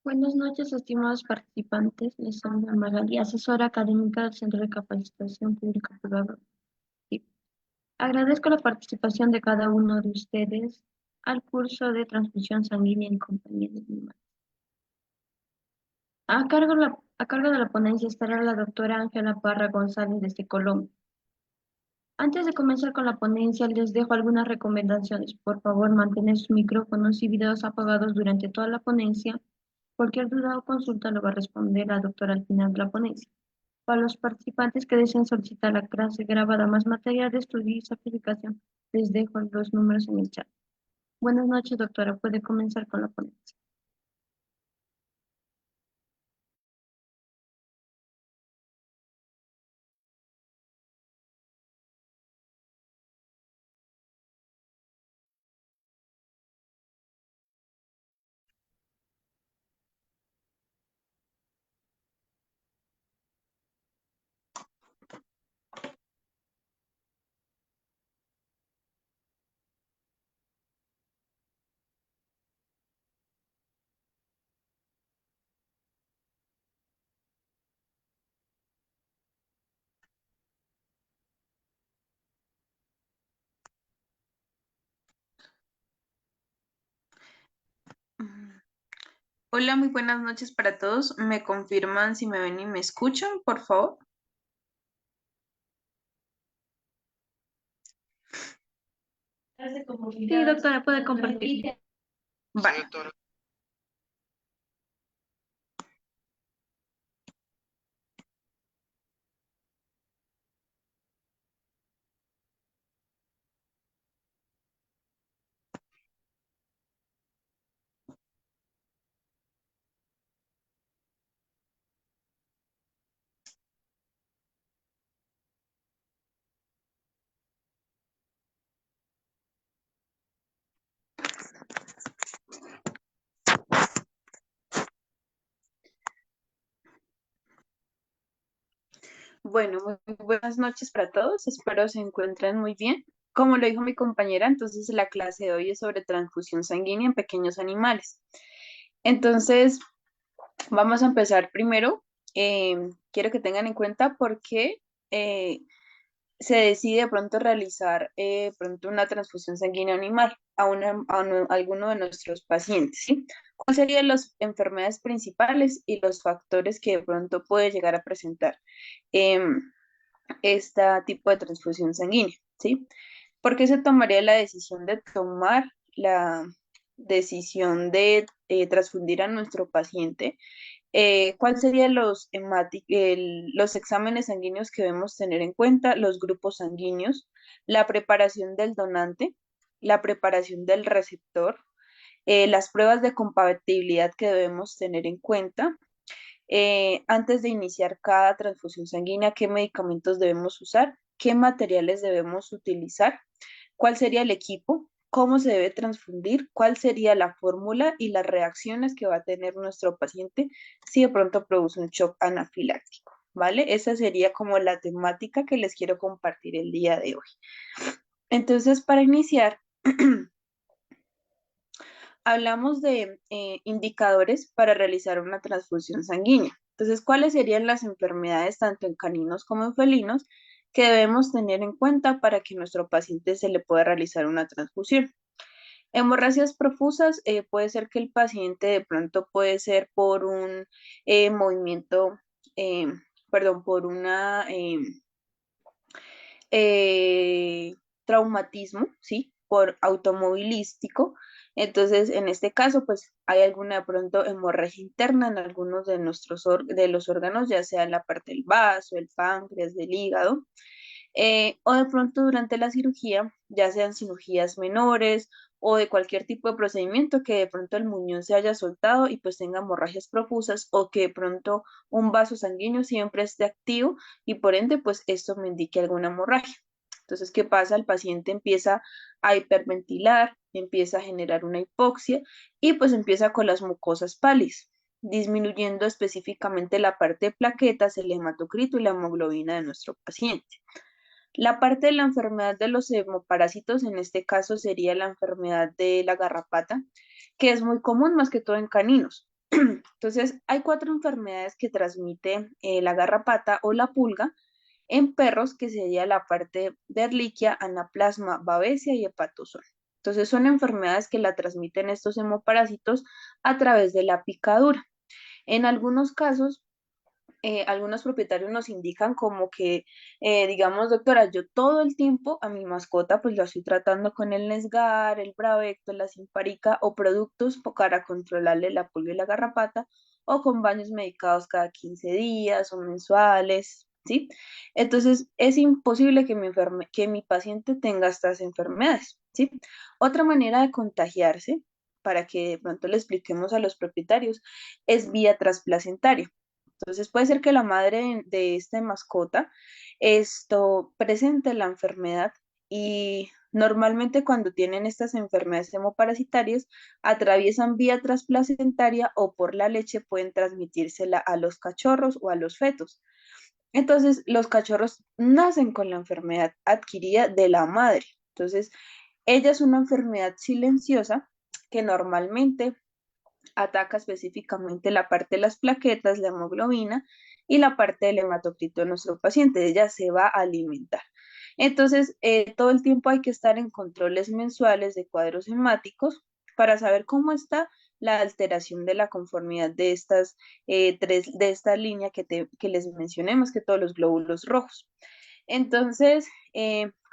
Buenas noches, estimados participantes. Les saluda Magali, asesora académica del Centro de Capacitación Pública Privada. Sí. Agradezco la participación de cada uno de ustedes al curso de transfusión sanguínea en compañía de animales. A cargo de la ponencia estará la doctora Ángela Parra González desde Colombia. Antes de comenzar con la ponencia, les dejo algunas recomendaciones. Por favor, mantener sus micrófonos y videos apagados durante toda la ponencia. Cualquier duda o consulta lo va a responder la doctora al final de la ponencia. Para los participantes que deseen solicitar la clase grabada más material de estudio y certificación, les dejo los números en el chat. Buenas noches, doctora. Puede comenzar con la ponencia. Hola, muy buenas noches para todos. ¿Me confirman si me ven y me escuchan, por favor? Sí, doctora, puede compartir. Vale. Bueno, muy buenas noches para todos. Espero se encuentren muy bien. Como lo dijo mi compañera, entonces la clase de hoy es sobre transfusión sanguínea en pequeños animales. Entonces, vamos a empezar primero. Quiero que tengan en cuenta por qué se decide de pronto realizar pronto una transfusión sanguínea animal a alguno de nuestros pacientes, ¿sí? ¿Cuáles serían las enfermedades principales y los factores que de pronto puede llegar a presentar este tipo de transfusión sanguínea, ¿sí? ¿Por qué se tomaría la decisión de tomar la decisión de transfundir a nuestro paciente? ¿Cuáles serían los exámenes sanguíneos que debemos tener en cuenta? Los grupos sanguíneos, la preparación del donante, la preparación del receptor, las pruebas de compatibilidad que debemos tener en cuenta. Antes de iniciar cada transfusión sanguínea, ¿qué medicamentos debemos usar? ¿Qué materiales debemos utilizar? ¿Cuál sería el equipo? ¿Cómo se debe transfundir? ¿Cuál sería la fórmula y las reacciones que va a tener nuestro paciente si de pronto produce un shock anafiláctico? ¿Vale? Esa sería como la temática que les quiero compartir el día de hoy. Entonces, para iniciar, hablamos de indicadores para realizar una transfusión sanguínea. Entonces, ¿cuáles serían las enfermedades tanto en caninos como en felinos que debemos tener en cuenta para que nuestro paciente se le pueda realizar una transfusión? Hemorragias profusas, puede ser que el paciente de pronto puede ser por un movimiento, eh, perdón, por una traumatismo, ¿sí? Por automovilístico. Entonces, en este caso, pues hay alguna de pronto hemorragia interna en algunos de de los órganos, ya sea en la parte del vaso, el páncreas, del hígado. O de pronto durante la cirugía, ya sean cirugías menores o de cualquier tipo de procedimiento que de pronto el muñón se haya soltado y pues tenga hemorragias profusas o que de pronto un vaso sanguíneo siempre esté activo y por ende pues esto me indique alguna hemorragia. Entonces, ¿qué pasa? El paciente empieza a hiperventilar, empieza a generar una hipoxia y pues empieza con las mucosas pálidas, disminuyendo específicamente la parte de plaquetas, el hematocrito y la hemoglobina de nuestro paciente. La parte de la enfermedad de los hemoparásitos, en este caso sería la enfermedad de la garrapata, que es muy común más que todo en caninos. Entonces, hay 4 enfermedades que transmite la garrapata o la pulga en perros, que sería la parte de Ehrlichia, Anaplasma, Babesia y Hepatozón. Entonces, son enfermedades que la transmiten estos hemoparásitos a través de la picadura. En algunos casos, algunos propietarios nos indican como que, digamos, doctora, yo todo el tiempo a mi mascota pues la estoy tratando con el Nesgar, el Bravecto, la Simparica o productos para controlarle la pulga y la garrapata o con baños medicados cada 15 días o mensuales, ¿sí? Entonces es imposible que que mi paciente tenga estas enfermedades, ¿sí? Otra manera de contagiarse, para que de pronto le expliquemos a los propietarios, es vía transplacentaria. Entonces puede ser que la madre de esta mascota esto presente la enfermedad y normalmente cuando tienen estas enfermedades hemoparasitarias atraviesan vía transplacentaria o por la leche pueden transmitírsela a los cachorros o a los fetos. Entonces los cachorros nacen con la enfermedad adquirida de la madre. Entonces ella es una enfermedad silenciosa que normalmente ataca específicamente la parte de las plaquetas, la hemoglobina y la parte del hematocrito de nuestro paciente. Ella se va a alimentar. Entonces, todo el tiempo hay que estar en controles mensuales de cuadros hemáticos para saber cómo está la alteración de la conformidad de estas de esta línea que les mencioné, más que todos los glóbulos rojos. Entonces,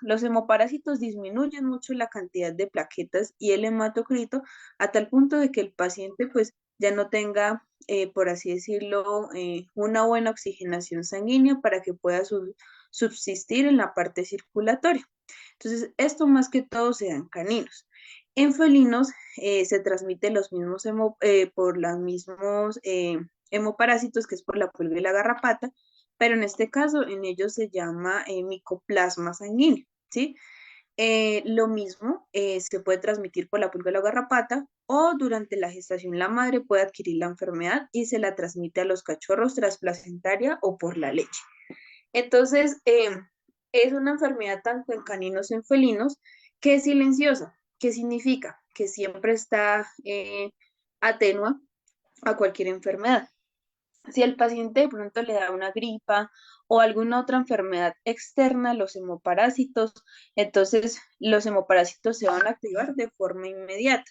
los hemoparásitos disminuyen mucho la cantidad de plaquetas y el hematocrito a tal punto de que el paciente pues ya no tenga, por así decirlo, una buena oxigenación sanguínea para que pueda subsistir en la parte circulatoria. Entonces, esto más que todo se da en caninos. En felinos se transmite los mismos por los mismos hemoparásitos, que es por la pulga y la garrapata, pero en este caso en ellos se llama micoplasma sanguíneo, ¿sí? Lo mismo se puede transmitir por la pulga y la garrapata o durante la gestación la madre puede adquirir la enfermedad y se la transmite a los cachorros transplacentaria o por la leche. Entonces, es una enfermedad tanto en caninos como en felinos que es silenciosa. ¿Qué significa? Que siempre está atenua a cualquier enfermedad. Si el paciente de pronto le da una gripa o alguna otra enfermedad externa, los hemoparásitos, entonces los hemoparásitos se van a activar de forma inmediata.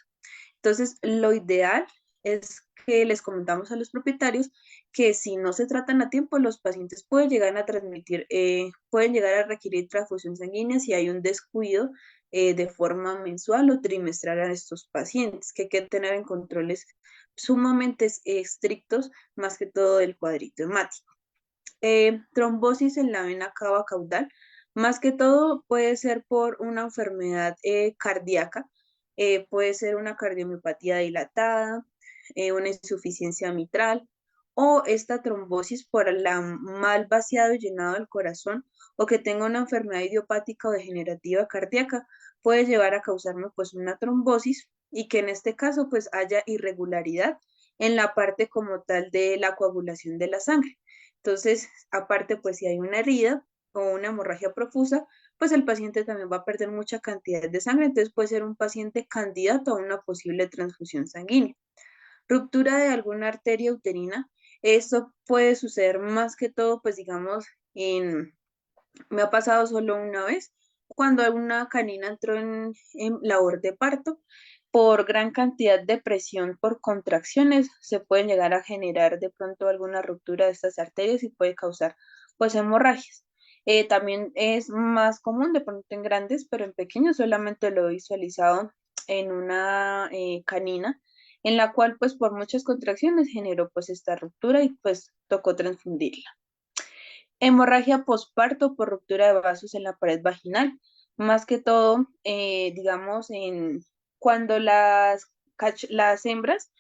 Entonces, lo ideal es que les comentamos a los propietarios que si no se tratan a tiempo, los pacientes pueden llegar a transmitir, pueden llegar a requerir transfusión sanguínea si hay un descuido de forma mensual o trimestral a estos pacientes, que hay que tener en controles sumamente estrictos, más que todo del cuadrito hemático. Trombosis en la vena cava caudal, más que todo puede ser por una enfermedad cardíaca, puede ser una cardiomiopatía dilatada, una insuficiencia mitral o esta trombosis por la mal vaciado y llenado del corazón o que tenga una enfermedad idiopática o degenerativa cardíaca puede llevar a causarme pues una trombosis y que en este caso pues haya irregularidad en la parte como tal de la coagulación de la sangre. Entonces, aparte, pues si hay una herida o una hemorragia profusa, pues el paciente también va a perder mucha cantidad de sangre, entonces puede ser un paciente candidato a una posible transfusión sanguínea. Ruptura de alguna arteria uterina, esto puede suceder más que todo, pues digamos, me ha pasado solo una vez, cuando una canina entró en labor de parto, por gran cantidad de presión por contracciones, se pueden llegar a generar de pronto alguna ruptura de estas arterias y puede causar pues hemorragias. También es más común de pronto en grandes, pero en pequeños solamente lo he visualizado en una canina, en la cual pues por muchas contracciones generó pues esta ruptura y pues tocó transfundirla. Hemorragia posparto por ruptura de vasos en la pared vaginal, más que todo, digamos, cuando las hembras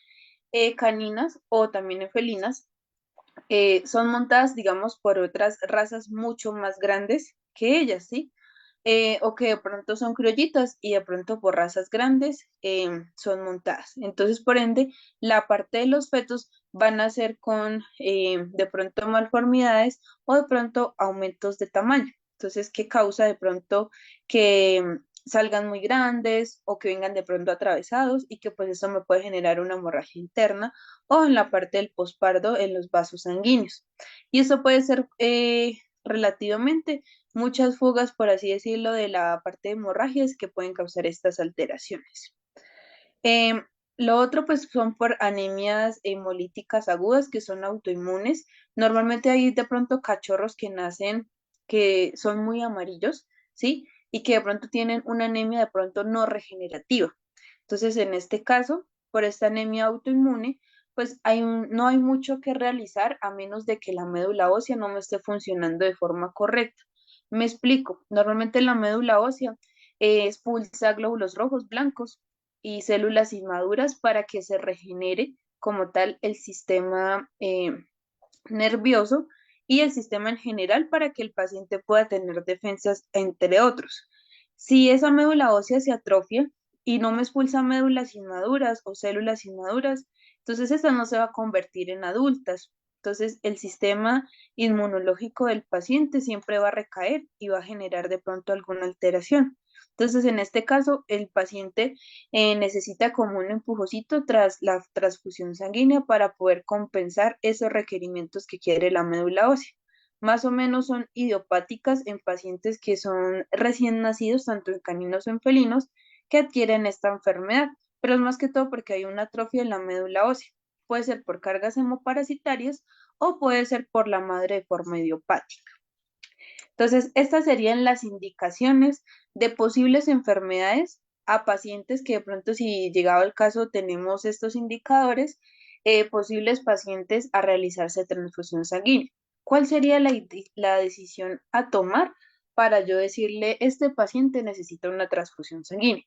caninas o también en felinas son montadas, digamos, por otras razas mucho más grandes que ellas, ¿sí? O que de pronto son criollitas y de pronto por razas grandes son montadas. Entonces, por ende, la parte de los fetos van a ser con de pronto malformidades o de pronto aumentos de tamaño. Entonces, ¿qué causa de pronto que salgan muy grandes o que vengan de pronto atravesados y que pues eso me puede generar una hemorragia interna o en la parte del posparto en los vasos sanguíneos. Y eso puede ser relativamente muchas fugas, por así decirlo, de la parte de hemorragias que pueden causar estas alteraciones. Em, lo otro, pues, son por anemias hemolíticas agudas que son autoinmunes. Normalmente hay de pronto cachorros que nacen que son muy amarillos, ¿sí? Y que de pronto tienen una anemia de pronto no regenerativa. Entonces, en este caso, por esta anemia autoinmune, pues no hay mucho que realizar a menos de que la médula ósea no me esté funcionando de forma correcta. Me explico. Normalmente la médula ósea expulsa glóbulos rojos, blancos y células inmaduras para que se regenere como tal el sistema nervioso y el sistema en general para que el paciente pueda tener defensas, entre otros. Si esa médula ósea se atrofia y no me expulsa médulas inmaduras o células inmaduras, entonces esa no se va a convertir en adultas. Entonces el sistema inmunológico del paciente siempre va a recaer y va a generar de pronto alguna alteración. Entonces, en este caso, el paciente necesita como un empujocito tras la transfusión sanguínea para poder compensar esos requerimientos que quiere la médula ósea. Más o menos son idiopáticas en pacientes que son recién nacidos, tanto en caninos o en felinos, que adquieren esta enfermedad, pero es más que todo porque hay una atrofia en la médula ósea. Puede ser por cargas hemoparasitarias o puede ser por la madre de forma idiopática. Entonces, estas serían las indicaciones de posibles enfermedades a pacientes que de pronto, si llegado el caso, tenemos estos indicadores, posibles pacientes a realizarse transfusión sanguínea. ¿Cuál sería la decisión a tomar para yo decirle, este paciente necesita una transfusión sanguínea?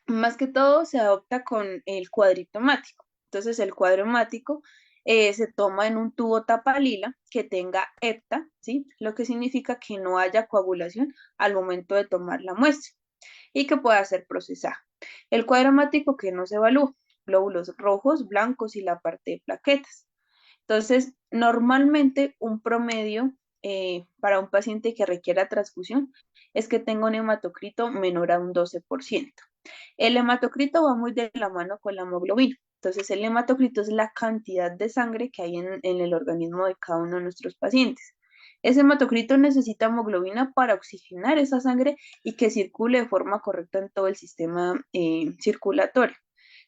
Más que todo se adopta con el cuadrito hemático. Entonces el cuadro hemático se toma en un tubo tapalila que tenga hepta, ¿sí? Lo que significa que no haya coagulación al momento de tomar la muestra y que pueda ser procesada. El cuadro hemático que no se evalúa, glóbulos rojos, blancos y la parte de plaquetas. Entonces, normalmente un promedio para un paciente que requiera transfusión es que tenga un hematocrito menor a un 12%. El hematocrito va muy de la mano con la hemoglobina. Entonces, el hematocrito es la cantidad de sangre que hay en el organismo de cada uno de nuestros pacientes. Ese hematocrito necesita hemoglobina para oxigenar esa sangre y que circule de forma correcta en todo el sistema circulatorio.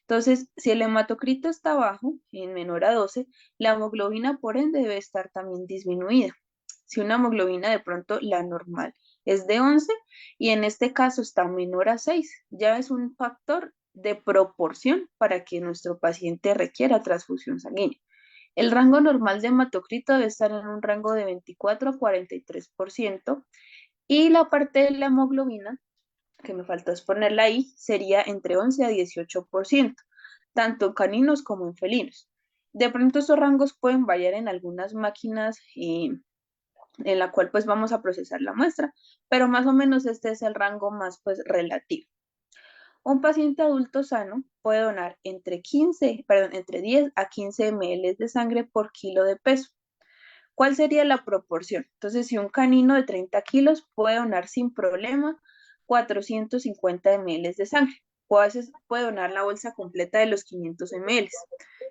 Entonces, si el hematocrito está bajo, en menor a 12, la hemoglobina por ende debe estar también disminuida. Si una hemoglobina de pronto la normal es de 11 y en este caso está menor a 6, ya es un factor de proporción para que nuestro paciente requiera transfusión sanguínea. El rango normal de hematocrito debe estar en un rango de 24 a 43% y la parte de la hemoglobina, que me faltó exponerla ahí, sería entre 11 a 18%, tanto en caninos como en felinos. De pronto esos rangos pueden variar en algunas máquinas en la cual pues vamos a procesar la muestra, pero más o menos este es el rango más pues relativo. Un paciente adulto sano puede donar entre 10 a 15 ml de sangre por kilo de peso. ¿Cuál sería la proporción? Entonces, si un canino de 30 kilos puede donar sin problema 450 ml de sangre, puede donar la bolsa completa de los 500 ml.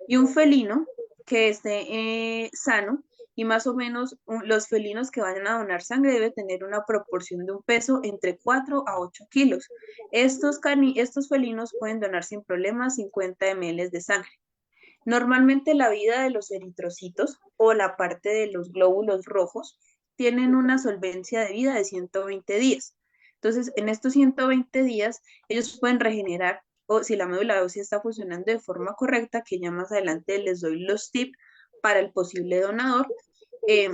Y un felino que esté sano, y más o menos los felinos que vayan a donar sangre debe tener una proporción de un peso entre 4 a 8 kilos. Estos felinos pueden donar sin problema 50 ml de sangre. Normalmente la vida de los eritrocitos o la parte de los glóbulos rojos tienen una solvencia de vida de 120 días. Entonces, en estos 120 días, ellos pueden regenerar, o si la médula ósea está funcionando de forma correcta, que ya más adelante les doy los tips para el posible donador, eh,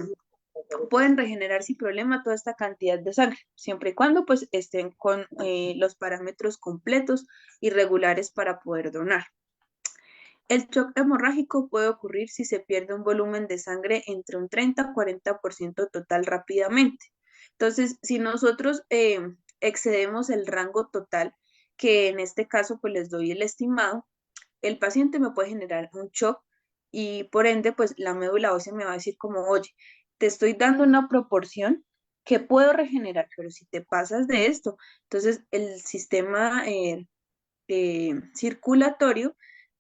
pueden regenerar sin problema toda esta cantidad de sangre, siempre y cuando pues estén con los parámetros completos y regulares para poder donar. El shock hemorrágico puede ocurrir si se pierde un volumen de sangre entre un 30 a 40% total rápidamente. Entonces, si nosotros excedemos el rango total, que en este caso pues les doy el estimado, el paciente me puede generar un shock y por ende pues la médula ósea me va a decir como, oye, te estoy dando una proporción que puedo regenerar, pero si te pasas de esto, entonces el sistema circulatorio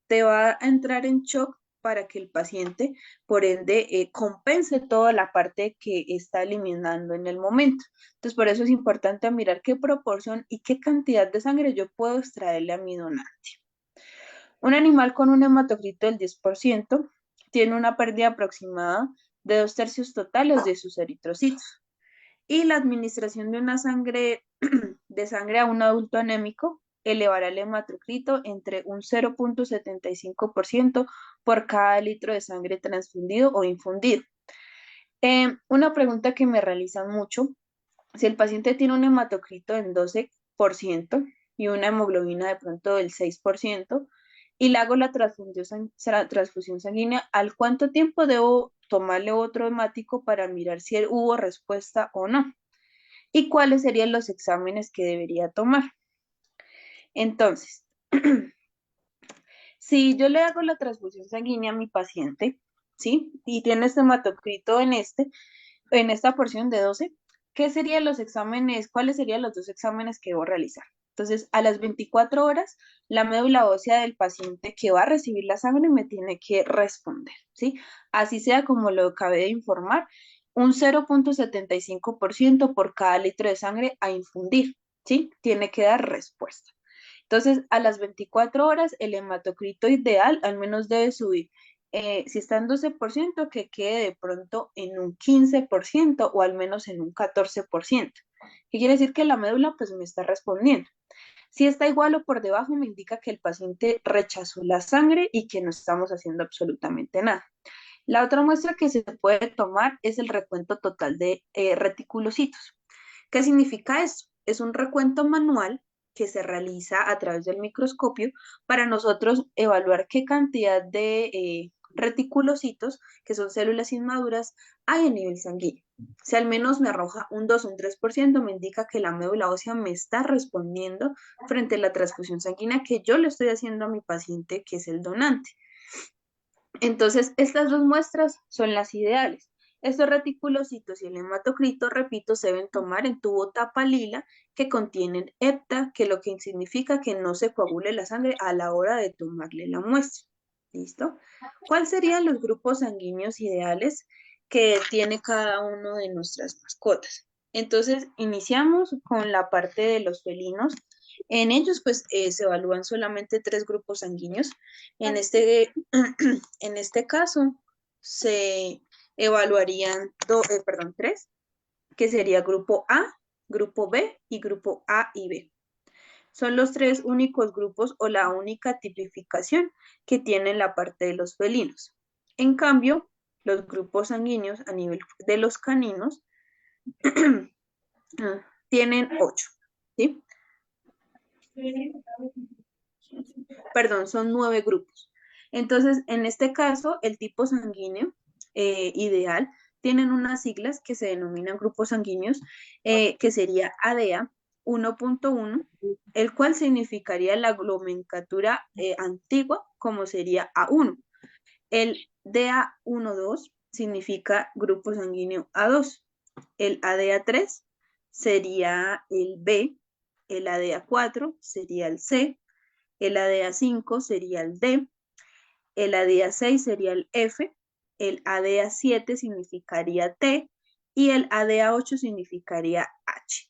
te va a entrar en shock para que el paciente, por ende, compense toda la parte que está eliminando en el momento. Entonces, por eso es importante mirar qué proporción y qué cantidad de sangre yo puedo extraerle a mi donante. Un animal con un hematocrito del 10% tiene una pérdida aproximada de 2/3 totales de sus eritrocitos. Y la administración de una sangre, de sangre a un adulto anémico elevará el hematocrito entre un 0,75% por cada litro de sangre transfundido o infundido. Una pregunta que me realizan mucho: si el paciente tiene un hematocrito en 12% y una hemoglobina de pronto del 6%, y le hago la transfusión sanguínea, ¿al cuánto tiempo debo tomarle otro hemático para mirar si hubo respuesta o no? ¿Y cuáles serían los exámenes que debería tomar? Entonces, si yo le hago la transfusión sanguínea a mi paciente, ¿sí? Y tiene este hematocrito en esta porción de 12, ¿qué serían los exámenes? ¿Cuáles serían los dos exámenes que debo realizar? Entonces, a las 24 horas, la médula ósea del paciente que va a recibir la sangre me tiene que responder, ¿sí? Así sea como lo acabé de informar, un 0,75% por cada litro de sangre a infundir, ¿sí? Tiene que dar respuesta. Entonces, a las 24 horas, el hematocrito ideal al menos debe subir. Si está en 12%, que quede de pronto en un 15% o al menos en un 14%. ¿Qué quiere decir? Que la médula pues me está respondiendo. Si está igual o por debajo, me indica que el paciente rechazó la sangre y que no estamos haciendo absolutamente nada. La otra muestra que se puede tomar es el recuento total de reticulocitos. ¿Qué significa esto? Es un recuento manual que se realiza a través del microscopio para nosotros evaluar qué cantidad de reticulocitos, que son células inmaduras, hay a nivel sanguíneo. Si al menos me arroja un 2 o un 3%, me indica que la médula ósea me está respondiendo frente a la transfusión sanguínea que yo le estoy haciendo a mi paciente, que es el donante. Entonces, estas dos muestras son las ideales. Estos reticulocitos y el hematocrito, repito, se deben tomar en tubo tapa lila que contienen hepta, que lo que significa que no se coagule la sangre a la hora de tomarle la muestra. ¿Listo? ¿Cuáles serían los grupos sanguíneos ideales que tiene cada uno de nuestras mascotas? Entonces, iniciamos con la parte de los felinos. En ellos, pues, se evalúan solamente 3 grupos sanguíneos. En este en este caso, se evaluarían 3, que sería grupo A, grupo B y grupo A y B. Son los 3 únicos grupos o la única tipificación que tiene la parte de los felinos. En cambio, los grupos sanguíneos a nivel de los caninos tienen 8, ¿sí? Perdón, son 9 grupos. Entonces, en este caso, el tipo sanguíneo ideal tienen unas siglas que se denominan grupos sanguíneos, que sería ADA 1.1, el cual significaría la nomenclatura antigua, como sería A1. El DA12 significa grupo sanguíneo A2. El ADA3 sería el B, el ADA4 sería el C, el ADA5 sería el D, el ADA6 sería el F, el ADA7 significaría T y el ADA8 significaría H.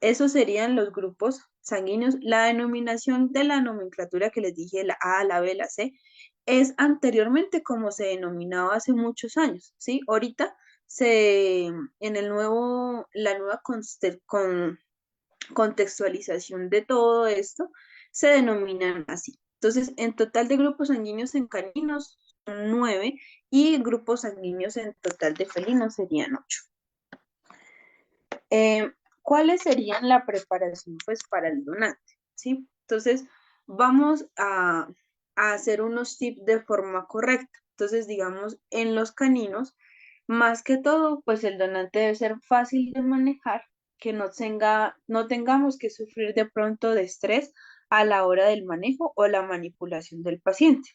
Esos serían los grupos sanguíneos. La denominación de la nomenclatura que les dije, la A, la B, la C, es anteriormente como se denominaba hace muchos años, ¿sí? Ahorita en la nueva contextualización de todo esto, se denominan así. Entonces, en total de grupos sanguíneos en caninos son 9 y grupos sanguíneos en total de felinos serían 8. ¿Cuáles serían la preparación pues para el donante? ¿Sí? Entonces, vamos a hacer unos tips de forma correcta. Entonces, digamos, en los caninos, más que todo, pues el donante debe ser fácil de manejar, que no tengamos que sufrir de pronto de estrés a la hora del manejo o la manipulación del paciente.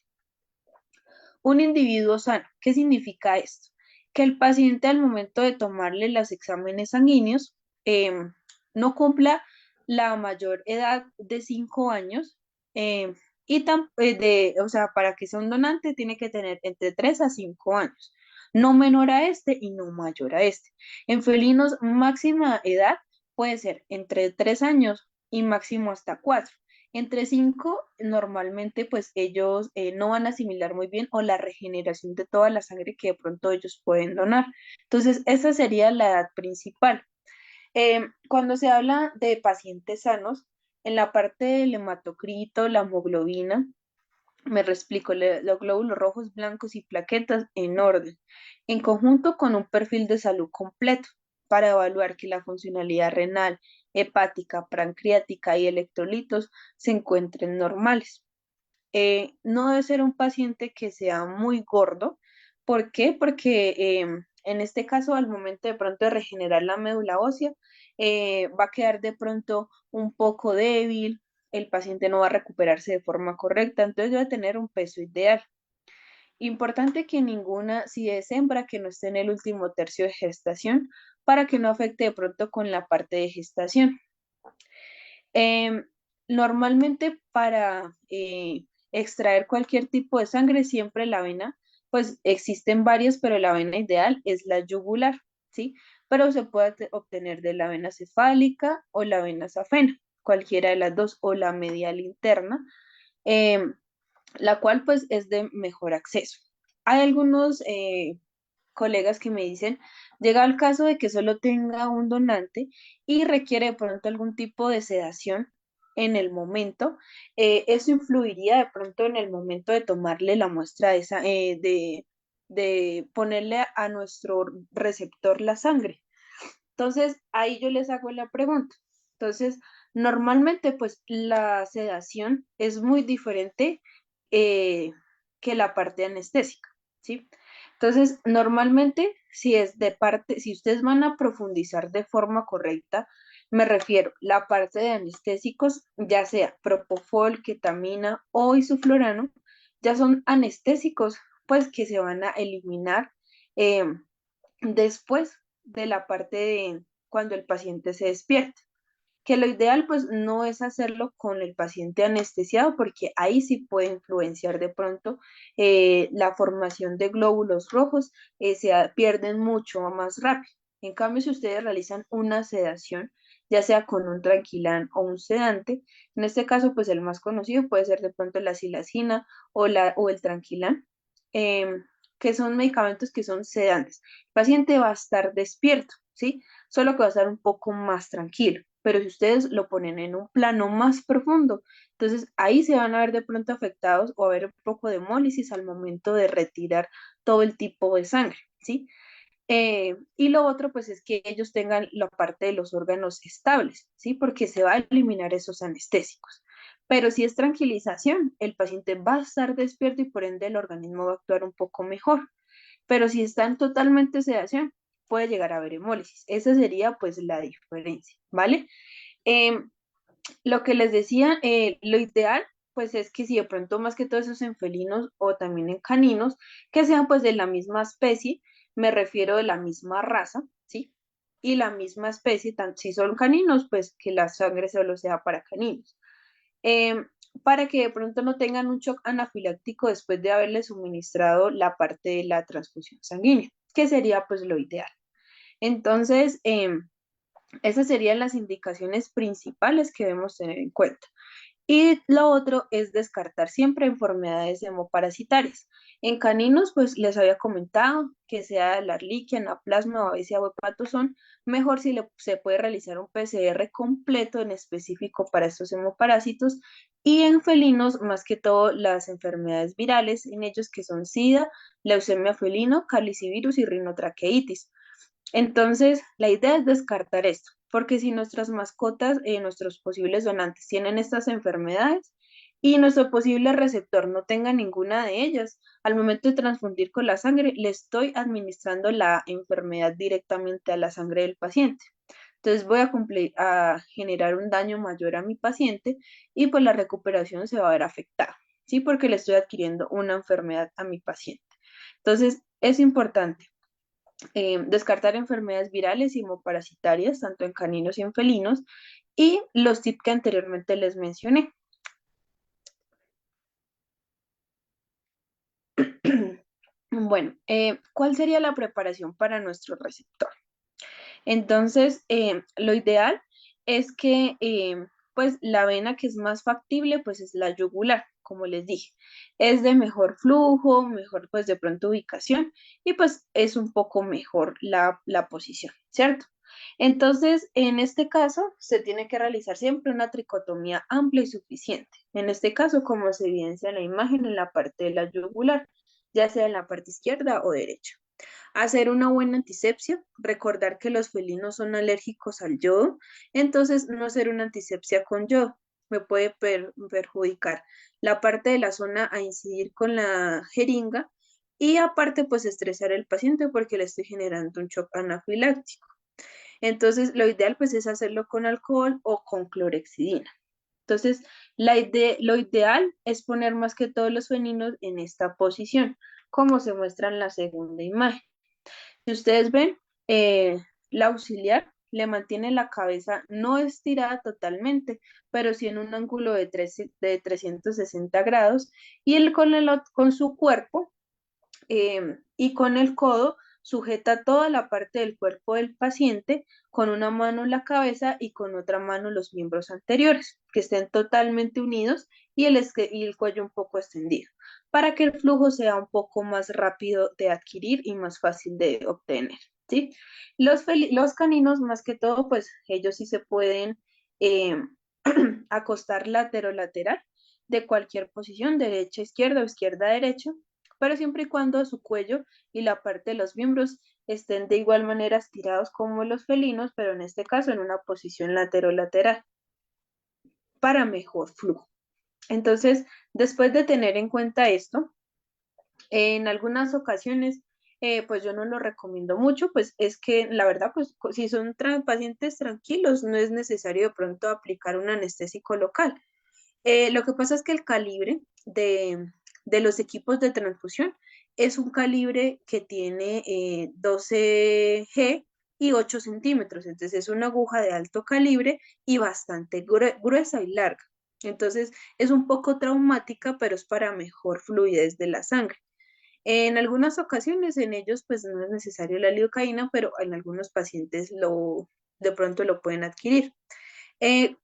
Un individuo sano, ¿qué significa esto? que el paciente al momento de tomarle los exámenes sanguíneos no cumpla la mayor edad de 5 años o sea, para que sea un donante tiene que tener entre 3 a 5 años, no menor a este y no mayor a este. En felinos, máxima edad puede ser entre 3 años y máximo hasta 4. Entre 5, normalmente pues ellos no van a asimilar muy bien o la regeneración de toda la sangre que de pronto ellos pueden donar. Entonces, esa sería la edad principal. Cuando se habla de pacientes sanos, en la parte del hematocrito, la hemoglobina, me reexplico, los glóbulos rojos, blancos y plaquetas en orden, en conjunto con un perfil de salud completo para evaluar que la funcionalidad renal, hepática, pancreática y electrolitos se encuentren normales. No debe ser un paciente que sea muy gordo. ¿Por qué? Porque en este caso, al momento de pronto de regenerar la médula ósea, va a quedar de pronto un poco débil, el paciente no va a recuperarse de forma correcta, entonces debe tener un peso ideal. Importante que ninguna, si es hembra, que no esté en el último tercio de gestación para que no afecte de pronto con la parte de gestación. Em, Normalmente para extraer cualquier tipo de sangre, siempre la vena, pues existen varias, pero la vena ideal es la yugular, ¿sí? Pero se puede obtener de la vena cefálica o la vena safena, cualquiera de las dos, o la medial interna, em, la cual pues es de mejor acceso. Hay algunos colegas que me dicen, llega al caso de que solo tenga un donante y requiere de pronto algún tipo de sedación en el momento, eso influiría de pronto en el momento de tomarle la muestra de ponerle a nuestro receptor la sangre. Entonces, ahí yo les hago la pregunta. Entonces, normalmente, pues la sedación es muy diferente eh, que la parte anestésica, ¿sí? Entonces, normalmente, si es de parte, si ustedes van a profundizar de forma correcta, me refiero, la parte de anestésicos, ya sea propofol, ketamina o isoflurano, ya son anestésicos, pues que se van a eliminar eh, después de la parte de cuando el paciente se despierta. Que lo ideal pues no es hacerlo con el paciente anestesiado porque ahí sí puede influenciar de pronto la formación de glóbulos rojos, pierden mucho más rápido. En cambio, si ustedes realizan una sedación, ya sea con un tranquilán o un sedante, en este caso pues el más conocido puede ser de pronto la silacina o el tranquilán, em, que son medicamentos que son sedantes. El paciente va a estar despierto, ¿sí? Solo que va a estar un poco más tranquilo. Pero si ustedes lo ponen en un plano más profundo, entonces ahí se van a ver de pronto afectados o a ver un poco de hemólisis al momento de retirar todo el tipo de sangre, ¿sí? Y lo otro, pues es que ellos tengan la parte de los órganos estables, ¿sí? Porque se va a eliminar esos anestésicos. Pero si es tranquilización, el paciente va a estar despierto y por ende el organismo va a actuar un poco mejor. Pero si está en totalmente sedación, puede llegar a haber hemólisis. Esa sería pues la diferencia, ¿vale? Em, lo que les decía, lo ideal pues es que si de pronto más que todo esos en felinos o también en caninos, que sean pues de la misma especie, me refiero de la misma raza, ¿sí? Y la misma especie, si son caninos, pues que la sangre solo sea para caninos. Em, para que de pronto no tengan un shock anafiláctico después de haberle suministrado la parte de la transfusión sanguínea, que sería pues lo ideal. Entonces, esas serían las indicaciones principales que debemos tener en cuenta. Y lo otro es descartar siempre enfermedades hemoparasitarias. En caninos, pues les había comentado que sea la Ehrlichia, Anaplasma, Babesia o Hepatozón, mejor si se puede realizar un PCR completo en específico para estos hemoparásitos. Y en felinos, más que todo, las enfermedades virales, en ellos que son SIDA, leucemia felino, calicivirus y rinotraqueitis. Entonces, la idea es descartar esto, porque si nuestras mascotas, nuestros posibles donantes tienen estas enfermedades y nuestro posible receptor no tenga ninguna de ellas, al momento de transfundir con la sangre, le estoy administrando la enfermedad directamente a la sangre del paciente. Entonces voy a generar un daño mayor a mi paciente y pues la recuperación se va a ver afectada, ¿sí? Porque le estoy adquiriendo una enfermedad a mi paciente. Entonces, es importante. descartar enfermedades virales y hemoparasitarias, tanto en caninos y en felinos, y los tips que anteriormente les mencioné. Bueno, ¿cuál sería la preparación para nuestro receptor? Entonces, lo ideal es que pues la vena que es más factible pues es la yugular, como les dije. Es de mejor flujo, mejor pues de pronto ubicación y pues es un poco mejor la posición, ¿cierto? Entonces, en este caso, se tiene que realizar siempre una tricotomía amplia y suficiente. En este caso, como se evidencia en la imagen, en la parte de la yugular, ya sea en la parte izquierda o derecha. Hacer una buena antisepsia, recordar que los felinos son alérgicos al yodo, entonces no hacer una antisepsia con yodo me puede perjudicar la parte de la zona a incidir con la jeringa y aparte pues estresar al paciente porque le estoy generando un shock anafiláctico. Entonces lo ideal pues es hacerlo con alcohol o con clorexidina. Entonces, lo ideal es poner más que todos los felinos en esta posición, como se muestra en la segunda imagen. Si ustedes ven, la auxiliar le mantiene la cabeza no estirada totalmente, pero sí en un ángulo de 360 grados y él con su cuerpo y con el codo sujeta toda la parte del cuerpo del paciente con una mano la cabeza y con otra mano los miembros anteriores, que estén totalmente unidos y el cuello un poco extendido, para que el flujo sea un poco más rápido de adquirir y más fácil de obtener, ¿sí? Los caninos, más que todo, pues ellos sí se pueden eh, acostar lateral de cualquier posición, derecha, izquierda o izquierda, derecha, pero siempre y cuando su cuello y la parte de los miembros estén de igual manera estirados como los felinos, pero en este caso en una posición lateral para mejor flujo. Entonces, después de tener en cuenta esto, en algunas ocasiones, pues yo no lo recomiendo mucho, pues es que la verdad, pues si son pacientes tranquilos, no es necesario de pronto aplicar un anestésico local. Lo que pasa es que el calibre de los equipos de transfusión es un calibre que tiene 12G y 8 centímetros. Entonces es una aguja de alto calibre y bastante gruesa y larga. Entonces es un poco traumática, pero es para mejor fluidez de la sangre. En algunas ocasiones en ellos pues no es necesario la lidocaína, pero en algunos pacientes de pronto lo pueden adquirir.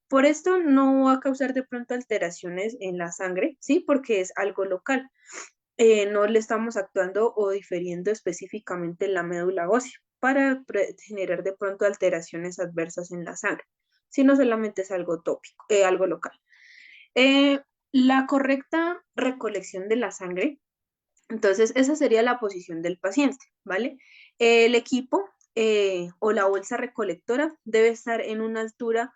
Por esto no va a causar de pronto alteraciones en la sangre, ¿sí? Porque es algo local. No le estamos actuando o difiriendo específicamente en la médula ósea para generar de pronto alteraciones adversas en la sangre, sino solamente es algo tópico, algo local. Eh, la correcta recolección de la sangre, entonces esa sería la posición del paciente, ¿vale? El equipo o la bolsa recolectora debe estar en una altura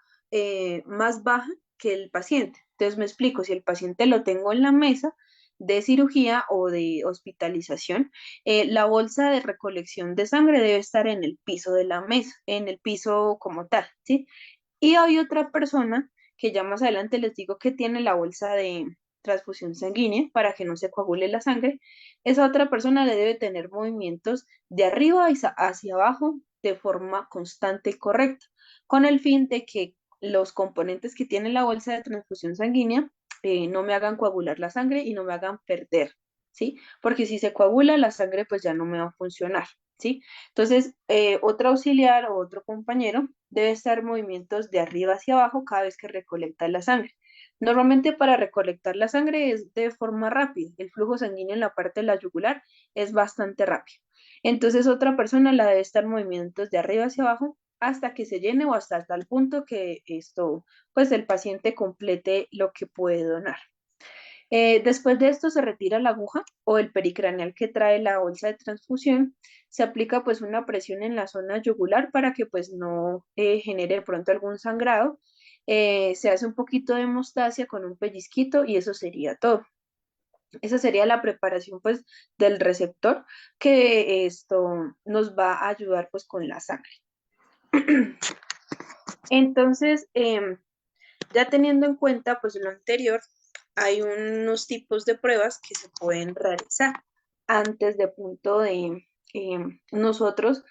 más baja que el paciente. Entonces me explico, si el paciente lo tengo en la mesa de cirugía o de hospitalización, la bolsa de recolección de sangre debe estar en el piso de la mesa, en el piso como tal, ¿sí? Y hay otra persona que ya más adelante les digo que tiene la bolsa de transfusión sanguínea para que no se coagule la sangre. Esa otra persona le debe tener movimientos de arriba hacia abajo de forma constante y correcta, con el fin de que los componentes que tiene la bolsa de transfusión sanguínea no me hagan coagular la sangre y no me hagan perder, ¿sí? Porque si se coagula la sangre, pues ya no me va a funcionar, ¿sí? Entonces, otro auxiliar o otro compañero debe estar movimientos de arriba hacia abajo cada vez que recolecta la sangre. Normalmente para recolectar la sangre es de forma rápida. El flujo sanguíneo en la parte de la yugular es bastante rápido. Entonces otra persona la debe estar movimientos de arriba hacia abajo hasta que se llene o hasta tal punto que esto, pues el paciente complete lo que puede donar. Después de esto se retira la aguja o el pericraneal que trae la bolsa de transfusión, se aplica pues una presión en la zona yugular para que pues no genere de pronto algún sangrado. Se hace un poquito de hemostasia con un pellizquito y eso sería todo. Esa sería la preparación pues del receptor que esto nos va a ayudar pues con la sangre. Entonces, ya teniendo en cuenta pues lo anterior, hay unos tipos de pruebas que se pueden realizar antes de punto nosotros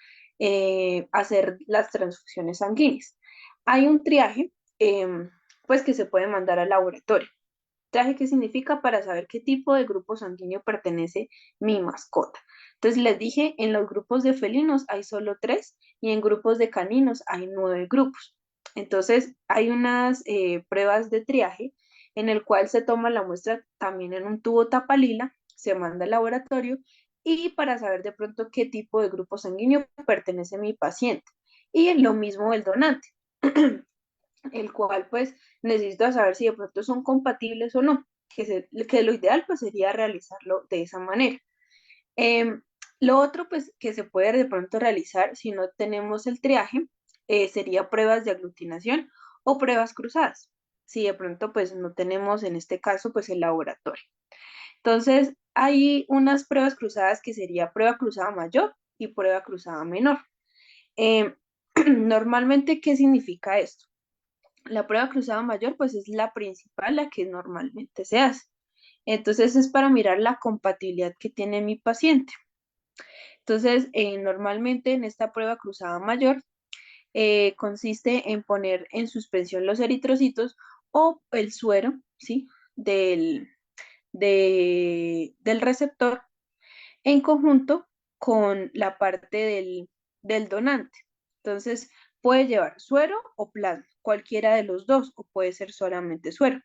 hacer las transfusiones sanguíneas. Hay un triaje, pues que se puede mandar al laboratorio. ¿Triaje qué significa? Para saber qué tipo de grupo sanguíneo pertenece mi mascota. Entonces les dije, en los grupos de felinos hay solo 3 y en grupos de caninos hay 9 grupos. Entonces hay unas pruebas de triaje en el cual se toma la muestra también en un tubo tapalila, se manda al laboratorio y para saber de pronto qué tipo de grupo sanguíneo pertenece mi paciente. Y lo mismo el donante. El cual pues necesito saber si de pronto son compatibles o no, que lo ideal pues sería realizarlo de esa manera. Em, lo otro pues que se puede de pronto realizar si no tenemos el triaje sería pruebas de aglutinación o pruebas cruzadas, si de pronto pues no tenemos en este caso pues el laboratorio. Entonces hay unas pruebas cruzadas que sería prueba cruzada mayor y prueba cruzada menor. Em, Normalmente, ¿qué significa esto? La prueba cruzada mayor, pues es la principal, la que normalmente se hace. Entonces es para mirar la compatibilidad que tiene mi paciente. Entonces, normalmente en esta prueba cruzada mayor consiste en poner en suspensión los eritrocitos o el suero, ¿sí? Del, del receptor en conjunto con la parte del donante. Entonces, puede llevar suero o plasma, cualquiera de los dos, o puede ser solamente suero.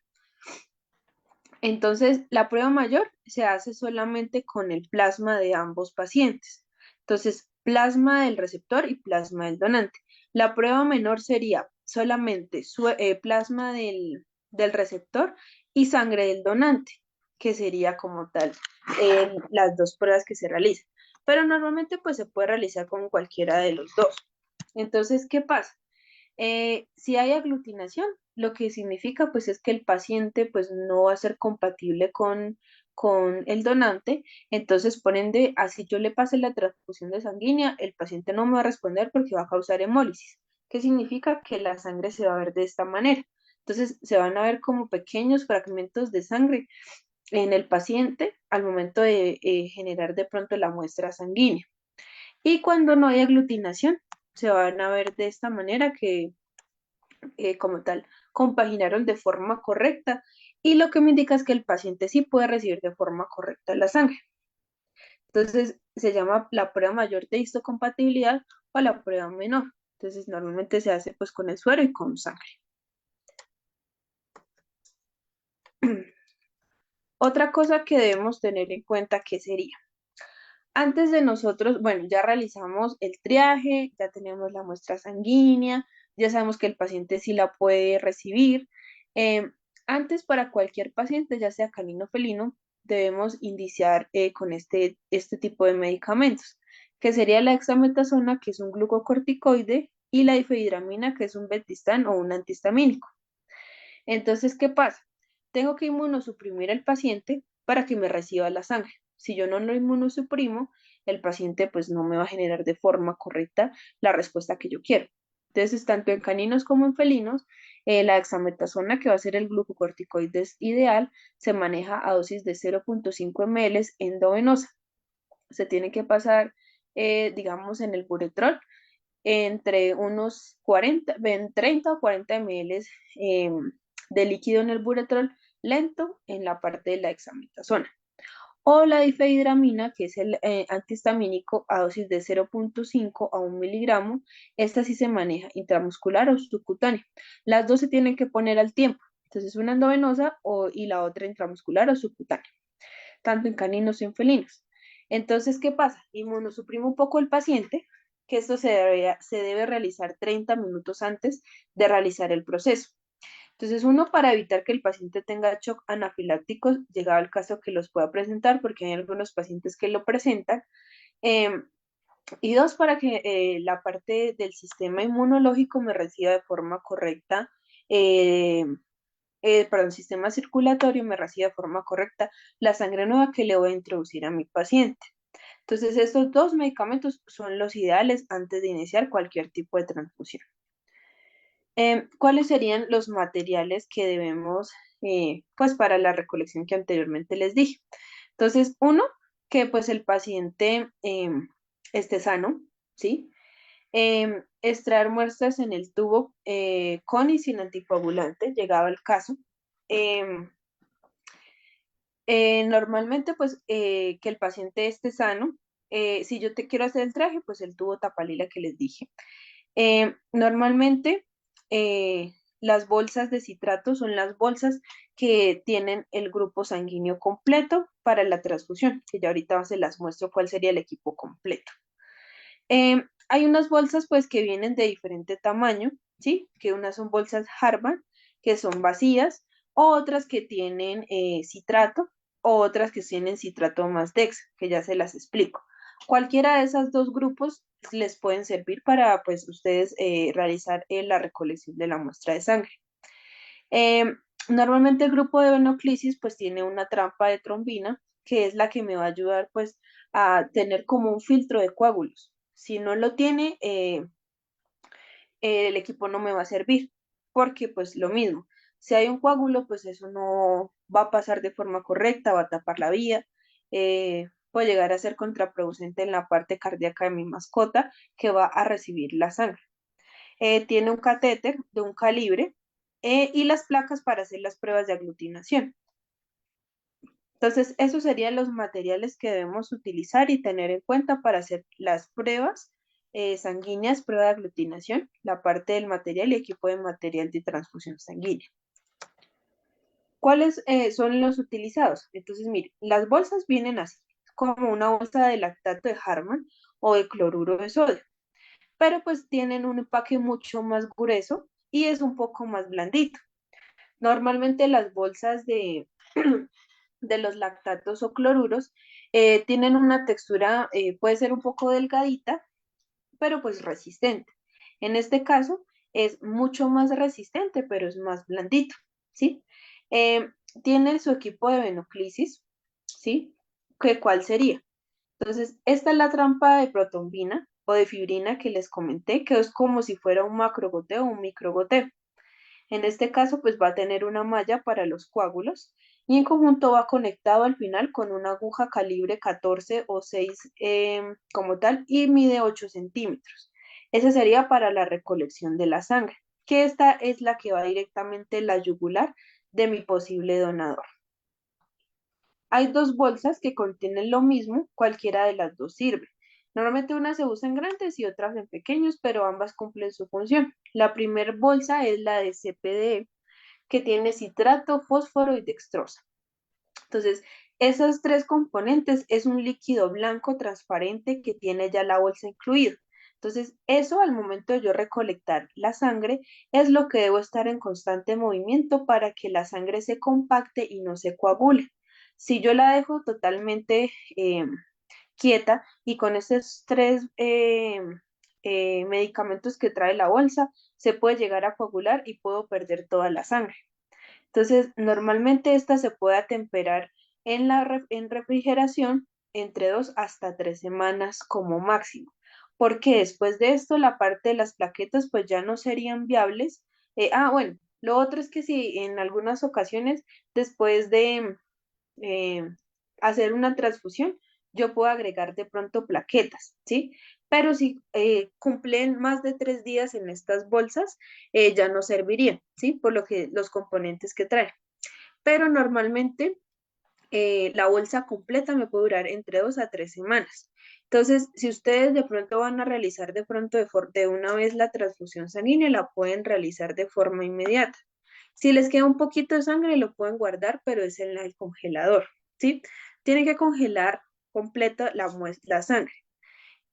Entonces, la prueba mayor se hace solamente con el plasma de ambos pacientes. Entonces, plasma del receptor y plasma del donante. La prueba menor sería solamente plasma del receptor y sangre del donante, que sería como tal las dos pruebas que se realizan. Pero normalmente pues se puede realizar con cualquiera de los dos. Entonces, ¿qué pasa? Si hay aglutinación, lo que significa pues es que el paciente pues no va a ser compatible con el donante, entonces por ende, así yo le pase la transfusión de sanguínea, el paciente no me va a responder porque va a causar hemólisis. ¿Qué significa? Que la sangre se va a ver de esta manera. Entonces se van a ver como pequeños fragmentos de sangre en el paciente al momento de generar de pronto la muestra sanguínea. Y cuando no hay aglutinación, se van a ver de esta manera que como tal compaginaron de forma correcta y lo que me indica es que el paciente sí puede recibir de forma correcta la sangre. Entonces se llama la prueba mayor de histocompatibilidad o la prueba menor. Entonces normalmente se hace pues con el suero y con sangre. Otra cosa que debemos tener en cuenta que sería, antes de nosotros, bueno, ya realizamos el triaje, ya tenemos la muestra sanguínea, ya sabemos que el paciente sí la puede recibir. Eh, Antes, para cualquier paciente, ya sea canino o felino, debemos iniciar con este tipo de medicamentos, que sería la dexametasona, que es un glucocorticoide, y la difenhidramina, que es un betistán o un antihistamínico. Entonces, ¿qué pasa? Tengo que inmunosuprimir al paciente para que me reciba la sangre. Si yo no lo inmunosuprimo, el paciente pues no me va a generar de forma correcta la respuesta que yo quiero. Entonces, tanto en caninos como en felinos, la dexametasona, que va a ser el glucocorticoide ideal, se maneja a dosis de 0.5 ml endovenosa. Se tiene que pasar, digamos, en el buretrol entre unos 30 o 40 ml de líquido en el buretrol lento en la parte de la dexametasona. O la difenhidramina, que es el antihistamínico a dosis de 0.5 a 1 miligramo. Esta sí se maneja intramuscular o subcutánea. Las dos se tienen que poner al tiempo. Entonces, una endovenosa y la otra intramuscular o subcutánea, tanto en caninos y en felinos. Entonces, ¿qué pasa? Inmunosuprimo un poco el paciente, que esto se debe realizar 30 minutos antes de realizar el proceso. Entonces, uno, para evitar que el paciente tenga shock anafilácticos, llegado el caso que los pueda presentar, porque hay algunos pacientes que lo presentan, eh, y dos, para que la parte del sistema inmunológico me reciba de forma correcta, eh, perdón, sistema circulatorio me reciba de forma correcta la sangre nueva que le voy a introducir a mi paciente. Entonces, estos dos medicamentos son los ideales antes de iniciar cualquier tipo de transfusión. ¿Cuáles serían los materiales que debemos, pues, para la recolección que anteriormente les dije? Entonces, uno, que pues el paciente esté sano, ¿sí? Extraer muestras en el tubo con y sin anticoagulante, llegado el caso. Em, Normalmente, pues, que el paciente esté sano. Si yo te quiero hacer el traje, pues el tubo tapalila que les dije. Normalmente, las bolsas de citrato son las bolsas que tienen el grupo sanguíneo completo para la transfusión, que ya ahorita se las muestro cuál sería el equipo completo. Hay unas bolsas pues que vienen de diferente tamaño, ¿sí? Que unas son bolsas Harvard, que son vacías, otras que tienen citrato, o otras que tienen citrato más Dex, que ya se las explico. Cualquiera de esos dos grupos les pueden servir para pues ustedes realizar la recolección de la muestra de sangre. Em, Normalmente el grupo de venoclisis pues tiene una trampa de trombina, que es la que me va a ayudar pues a tener como un filtro de coágulos. Si no lo tiene, el equipo no me va a servir, porque pues lo mismo, si hay un coágulo, pues eso no va a pasar de forma correcta, va a tapar la vía, puede llegar a ser contraproducente en la parte cardíaca de mi mascota que va a recibir la sangre. Tiene un catéter de un calibre y las placas para hacer las pruebas de aglutinación. Entonces, esos serían los materiales que debemos utilizar y tener en cuenta para hacer las pruebas sanguíneas, prueba de aglutinación, la parte del material y equipo de material de transfusión sanguínea. ¿Cuáles son los utilizados? Entonces, mire, las bolsas vienen así, como una bolsa de lactato de Harman o de cloruro de sodio, pero pues tienen un empaque mucho más grueso y es un poco más blandito. Normalmente las bolsas de, de los lactatos o cloruros tienen una textura, puede ser un poco delgadita, pero pues resistente. En este caso es mucho más resistente, pero es más blandito, ¿sí? Eh, Tiene su equipo de venoclisis, ¿sí? ¿Cuál sería? Entonces, esta es la trampa de protombina o de fibrina que les comenté, que es como si fuera un macrogoteo o un microgoteo. En este caso, pues va a tener una malla para los coágulos y en conjunto va conectado al final con una aguja calibre 14 o 6 como tal y mide 8 centímetros. Esa sería para la recolección de la sangre, que esta es la que va directamente en la yugular de mi posible donador. Hay dos bolsas que contienen lo mismo, cualquiera de las dos sirve. Normalmente una se usa en grandes y otras en pequeños, pero ambas cumplen su función. La primera bolsa es la de CPD, que tiene citrato, fósforo y dextrosa. Entonces, esos tres componentes es un líquido blanco transparente que tiene ya la bolsa incluida. Entonces, eso al momento de yo recolectar la sangre es lo que debo estar en constante movimiento para que la sangre se compacte y no se coagule. Si yo la dejo totalmente quieta y con esos tres medicamentos que trae la bolsa, se puede llegar a coagular y puedo perder toda la sangre. Entonces, normalmente esta se puede atemperar en refrigeración entre 2 hasta 3 semanas como máximo, porque después de esto la parte de las plaquetas pues ya no serían viables. Bueno, lo otro es que si en algunas ocasiones después de eh, hacer una transfusión, yo puedo agregar de pronto plaquetas, ¿sí? Pero si cumplen más de 3 días en estas bolsas, ya no servirían, ¿sí? Por lo que los componentes que traen. Pero normalmente la bolsa completa me puede durar entre 2 a 3 semanas. Entonces, si ustedes de pronto van a realizar de pronto de una vez la transfusión sanguínea, la pueden realizar de forma inmediata. Si les queda un poquito de sangre, lo pueden guardar, pero es en el congelador, ¿sí? Tienen que congelar completa la sangre.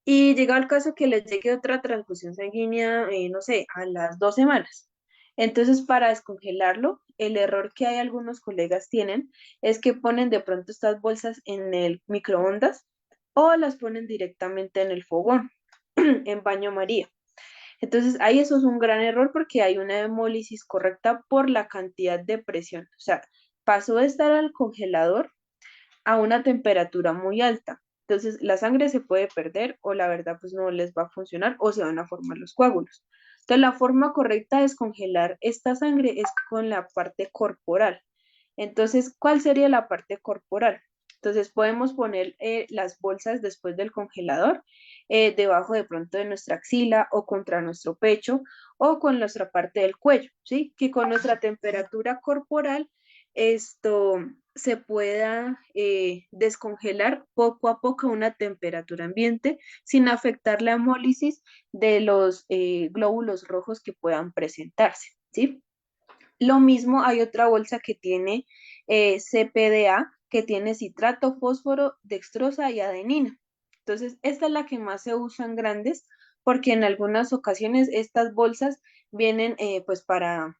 Y llegado el caso que les llegue otra transfusión sanguínea, no sé, a las 2 semanas. Entonces, para descongelarlo, el error que hay algunos colegas tienen es que ponen de pronto estas bolsas en el microondas o las ponen directamente en el fogón, en baño María. Entonces, ahí eso es un gran error porque hay una hemólisis correcta por la cantidad de presión. O sea, pasó de estar al congelador a una temperatura muy alta. Entonces, la sangre se puede perder o la verdad pues no les va a funcionar o se van a formar los coágulos. Entonces, la forma correcta de descongelar esta sangre es con la parte corporal. Entonces, ¿cuál sería la parte corporal? Entonces podemos poner las bolsas después del congelador, debajo de pronto de nuestra axila o contra nuestro pecho o con nuestra parte del cuello, ¿sí? Que con nuestra temperatura corporal esto se pueda descongelar poco a poco a una temperatura ambiente sin afectar la hemólisis de los glóbulos rojos que puedan presentarse, ¿sí? Lo mismo hay otra bolsa que tiene CPDA, que tiene citrato, fósforo, dextrosa y adenina. Entonces, esta es la que más se usan grandes porque en algunas ocasiones estas bolsas vienen pues para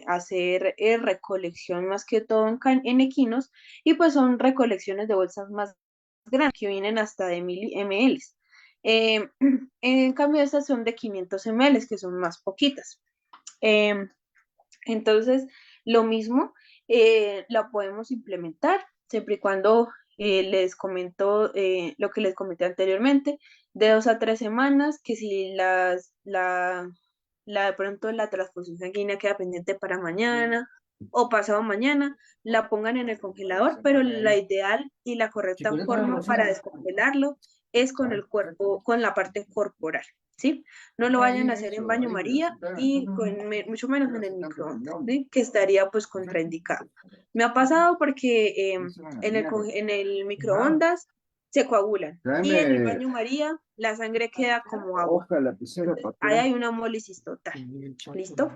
hacer recolección más que todo en equinos y pues son recolecciones de bolsas más grandes que vienen hasta de 1000 ml. Eh, en cambio, estas son de 500 ml, que son más poquitas. Eh, entonces, lo mismo la podemos implementar siempre y cuando les comento lo que les comenté anteriormente, de 2 a 3 semanas, que si de pronto la transfusión sanguínea queda pendiente para mañana o pasado mañana, la pongan en el congelador, pero la ideal y la correcta forma para descongelarlo es con el cuerpo, con la parte corporal, ¿sí? No lo vayan a hacer en baño María y mucho menos en el microondas, ¿sí? Que estaría pues contraindicado. Me ha pasado porque en el microondas se coagulan y en el baño María la sangre queda como agua. Ahí hay una hemólisis total. ¿Listo?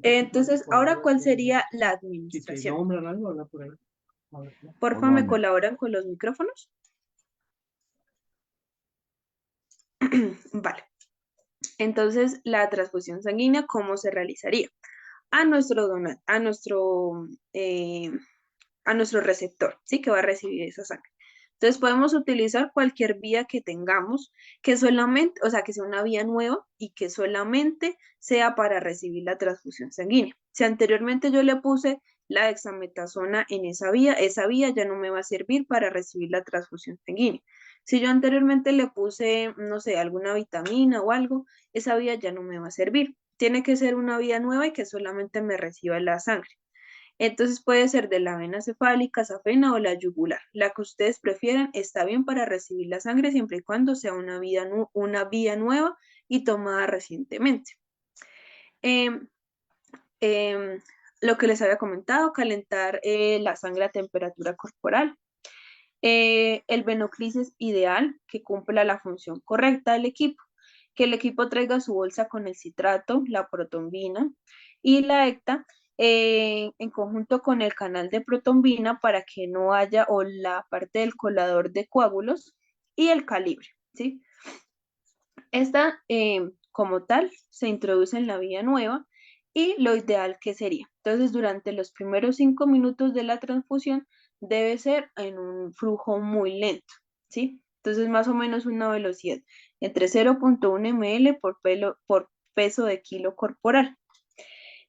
Entonces, ahora, ¿cuál sería la administración? Porfa, ¿me colaboran con los micrófonos? Vale. Entonces, la transfusión sanguínea, ¿cómo se realizaría? A nuestro a nuestro receptor, ¿sí? Que va a recibir esa sangre. Entonces podemos utilizar cualquier vía que tengamos, que solamente, o sea, que sea una vía nueva y que solamente sea para recibir la transfusión sanguínea. Si anteriormente yo le puse la dexametasona en esa vía ya no me va a servir para recibir la transfusión sanguínea. Si yo anteriormente le puse, no sé, alguna vitamina o algo, esa vía ya no me va a servir. Tiene que ser una vía nueva y que solamente me reciba la sangre. Entonces puede ser de la vena cefálica, safena o la yugular. La que ustedes prefieran está bien para recibir la sangre siempre y cuando sea una vía nueva y tomada recientemente. Em, em, lo que les había comentado, calentar la sangre a temperatura corporal. El venoclis es ideal que cumpla la función correcta del equipo. Que el equipo traiga su bolsa con el citrato, la protombina y la ecta en conjunto con el canal de protombina para que no haya o la parte del colador de coágulos y el calibre, ¿sí? Esta como tal se introduce en la vía nueva y lo ideal que sería. Entonces, durante los primeros 5 minutos de la transfusión debe ser en un flujo muy lento, ¿sí? Entonces, más o menos una velocidad entre 0,1 ml por peso de kilo corporal.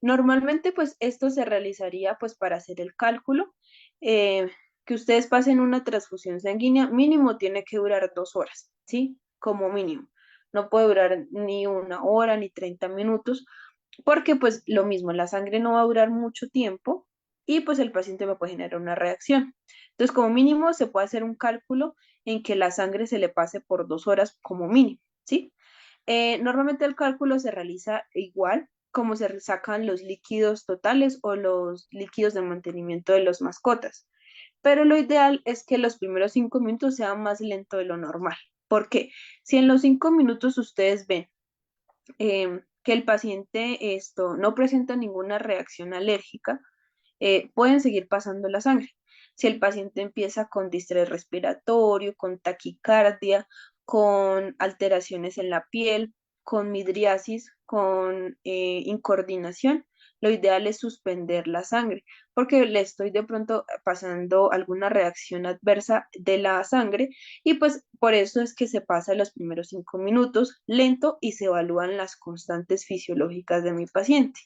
Normalmente, pues esto se realizaría pues para hacer el cálculo, que ustedes pasen una transfusión sanguínea, mínimo tiene que durar 2 horas, ¿sí? Como mínimo. No puede durar ni 1 hora ni 30 minutos, porque pues lo mismo, la sangre no va a durar mucho tiempo y pues el paciente me puede generar una reacción. Entonces, como mínimo se puede hacer un cálculo en que la sangre se le pase por 2 horas como mínimo, ¿sí? Normalmente el cálculo se realiza igual como se sacan los líquidos totales o los líquidos de mantenimiento de los mascotas. Pero lo ideal es que los primeros 5 minutos sean más lento de lo normal. ¿Por qué? Si en los 5 minutos ustedes ven que el paciente esto no presenta ninguna reacción alérgica, pueden seguir pasando la sangre. Si el paciente empieza con distrés respiratorio, con taquicardia, con alteraciones en la piel, con midriasis, con incoordinación, lo ideal es suspender la sangre, porque le estoy de pronto pasando alguna reacción adversa de la sangre y pues por eso es que se pasa los primeros 5 minutos lento y se evalúan las constantes fisiológicas de mi paciente.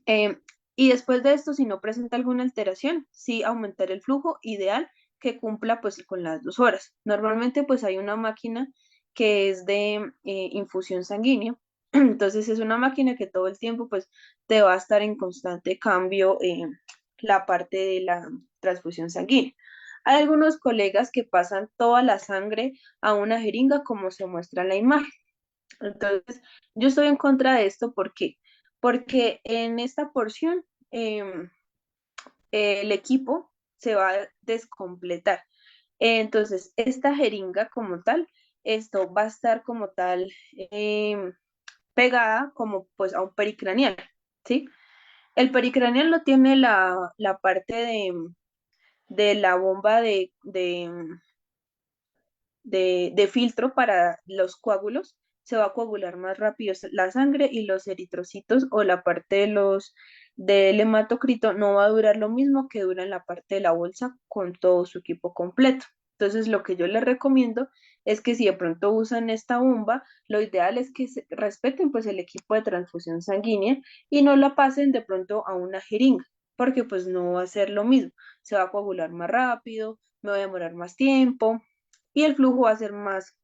Eh, y después de esto, si no presenta alguna alteración, sí aumentar el flujo ideal que cumpla pues con las 2 horas. Normalmente pues hay una máquina que es de infusión sanguínea, entonces es una máquina que todo el tiempo pues te va a estar en constante cambio la parte de la transfusión sanguínea. Hay algunos colegas que pasan toda la sangre a una jeringa, como se muestra en la imagen. Entonces, yo estoy en contra de esto, ¿por qué? Porque en esta porción el equipo se va a descompletar. Entonces, esta jeringa como tal, esto va a estar como tal pegada como pues a un pericranial, ¿sí? El pericranial no tiene la parte de la bomba de filtro para los coágulos, se va a coagular más rápido la sangre y los eritrocitos o la parte de del hematocrito no va a durar lo mismo que dura en la parte de la bolsa con todo su equipo completo. Entonces, lo que yo les recomiendo es que si de pronto usan esta bomba, lo ideal es que respeten pues el equipo de transfusión sanguínea y no la pasen de pronto a una jeringa, porque pues no va a ser lo mismo. Se va a coagular más rápido, me va a demorar más tiempo, y el flujo va a ser más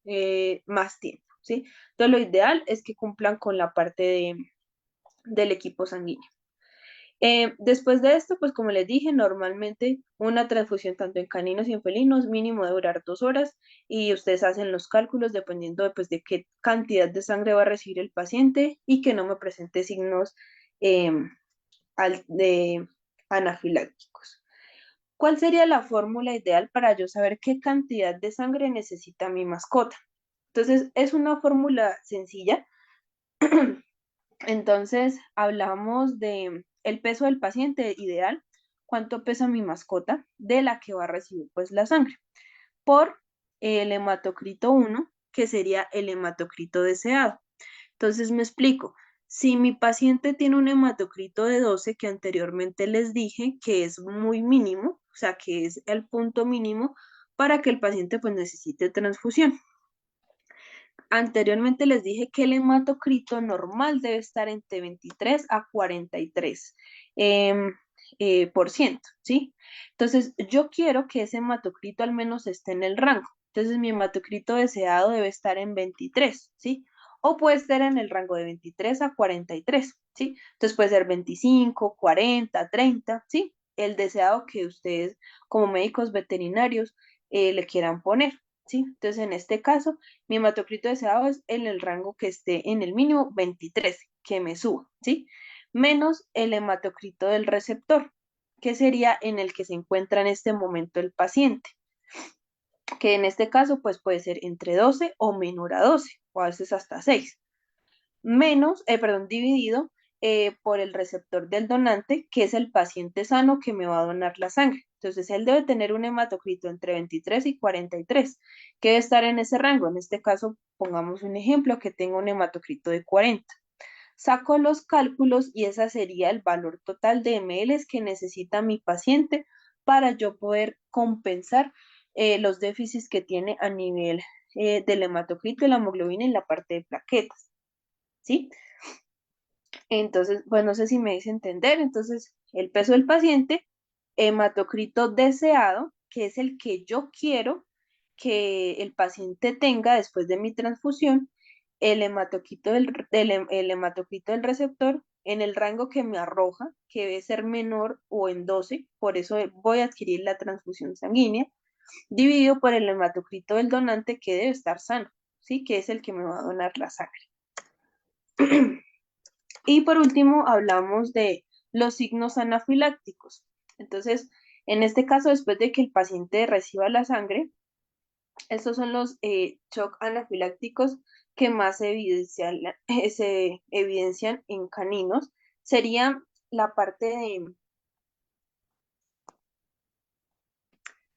tiempo, ¿sí? Entonces, lo ideal es que cumplan con la parte del equipo sanguíneo. Después de esto, pues como les dije, normalmente una transfusión tanto en caninos y en felinos mínimo debe durar 2 horas y ustedes hacen los cálculos dependiendo de, pues, de qué cantidad de sangre va a recibir el paciente y que no me presente signos eh, de anafilácticos. ¿Cuál sería la fórmula ideal para yo saber qué cantidad de sangre necesita mi mascota? Entonces, es una fórmula sencilla. Entonces, hablamos de el peso del paciente ideal, cuánto pesa mi mascota, de la que va a recibir pues la sangre, por el hematocrito 1, que sería el hematocrito deseado. Entonces, me explico. Si mi paciente tiene un hematocrito de 12, que anteriormente les dije que es muy mínimo, o sea, que es el punto mínimo para que el paciente pues necesite transfusión. Anteriormente les dije que el hematocrito normal debe estar entre 23 a 43 por ciento, ¿sí? Entonces, yo quiero que ese hematocrito al menos esté en el rango. Entonces, mi hematocrito deseado debe estar en 23, ¿sí? O puede estar en el rango de 23 a 43, ¿sí? Entonces, puede ser 25, 40, 30, ¿sí? El deseado que ustedes, como médicos veterinarios, le quieran poner, ¿sí? Entonces, en este caso, mi hematocrito deseado es en el rango que esté en el mínimo 23, que me suba, ¿sí? Menos el hematocrito del receptor, que sería en el que se encuentra en este momento el paciente, que en este caso pues puede ser entre 12 o menor a 12, o a veces hasta 6, dividido por el receptor del donante, que es el paciente sano que me va a donar la sangre. Entonces, él debe tener un hematocrito entre 23 y 43, que debe estar en ese rango. En este caso, pongamos un ejemplo, que tenga un hematocrito de 40. Saco los cálculos y ese sería el valor total de ml que necesita mi paciente para yo poder compensar los déficits que tiene a nivel del hematocrito, la hemoglobina y la parte de plaquetas, ¿sí? Entonces, pues no sé si me hice entender. Entonces, el peso del paciente, hematocrito deseado, que es el que yo quiero que el paciente tenga después de mi transfusión, el hematocrito el hematocrito del receptor en el rango que me arroja, que debe ser menor o en 12, por eso voy a adquirir la transfusión sanguínea, dividido por el hematocrito del donante que debe estar sano, ¿sí? Que es el que me va a donar la sangre. Y por último, hablamos de los signos anafilácticos. Entonces, en este caso, después de que el paciente reciba la sangre, estos son los shock anafilácticos que más se evidencian en caninos. Sería la parte de,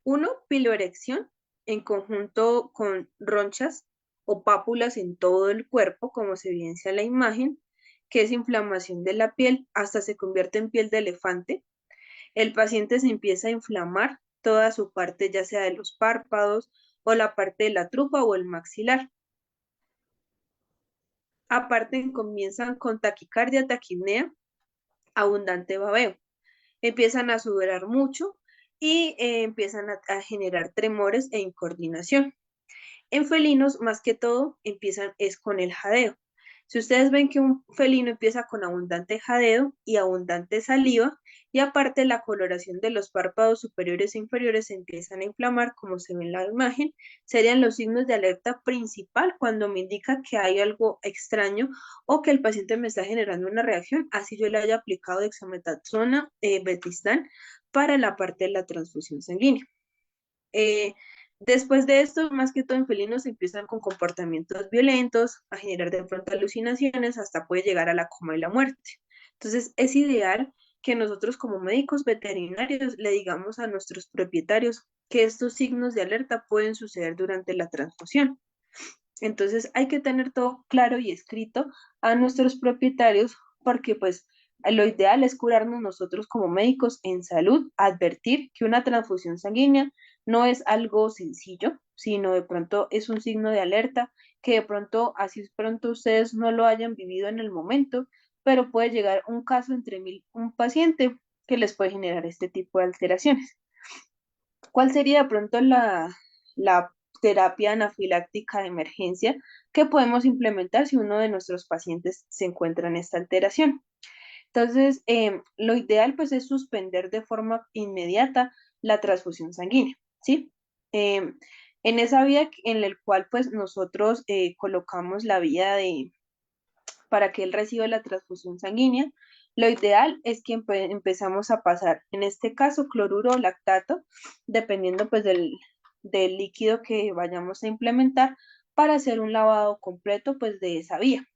uno, piloerección, en conjunto con ronchas o pápulas en todo el cuerpo, como se evidencia en la imagen, que es inflamación de la piel, hasta se convierte en piel de elefante. El paciente se empieza a inflamar toda su parte, ya sea de los párpados o la parte de la trufa o el maxilar. Aparte, comienzan con taquicardia, taquipnea, abundante babeo. Empiezan a sudar mucho y empiezan a generar tremores e incoordinación. En felinos, más que todo, empiezan es con el jadeo. Si ustedes ven que un felino empieza con abundante jadeo y abundante saliva, y aparte la coloración de los párpados superiores e inferiores se empiezan a inflamar, como se ve en la imagen, serían los signos de alerta principal cuando me indica que hay algo extraño o que el paciente me está generando una reacción, así yo le haya aplicado dexametasona, betistán, para la parte de la transfusión sanguínea. Eh, Después de esto, más que todo en felinos, empiezan con comportamientos violentos, a generar de pronto alucinaciones, hasta puede llegar a la coma y la muerte. Entonces, es ideal que nosotros como médicos veterinarios le digamos a nuestros propietarios que estos signos de alerta pueden suceder durante la transfusión. Entonces, hay que tener todo claro y escrito a nuestros propietarios porque pues lo ideal es curarnos nosotros como médicos en salud, advertir que una transfusión sanguínea no es algo sencillo, sino de pronto es un signo de alerta que de pronto, así pronto ustedes no lo hayan vivido en el momento, pero puede llegar un caso entre mil, un paciente que les puede generar este tipo de alteraciones. ¿Cuál sería de pronto la terapia anafiláctica de emergencia que podemos implementar si uno de nuestros pacientes se encuentra en esta alteración? Entonces, lo ideal pues es suspender de forma inmediata la transfusión sanguínea, ¿sí? En esa vía en la cual pues nosotros colocamos la vía para que él reciba la transfusión sanguínea, lo ideal es que empezamos a pasar, en este caso, cloruro o lactato, dependiendo pues del líquido que vayamos a implementar para hacer un lavado completo pues de esa vía.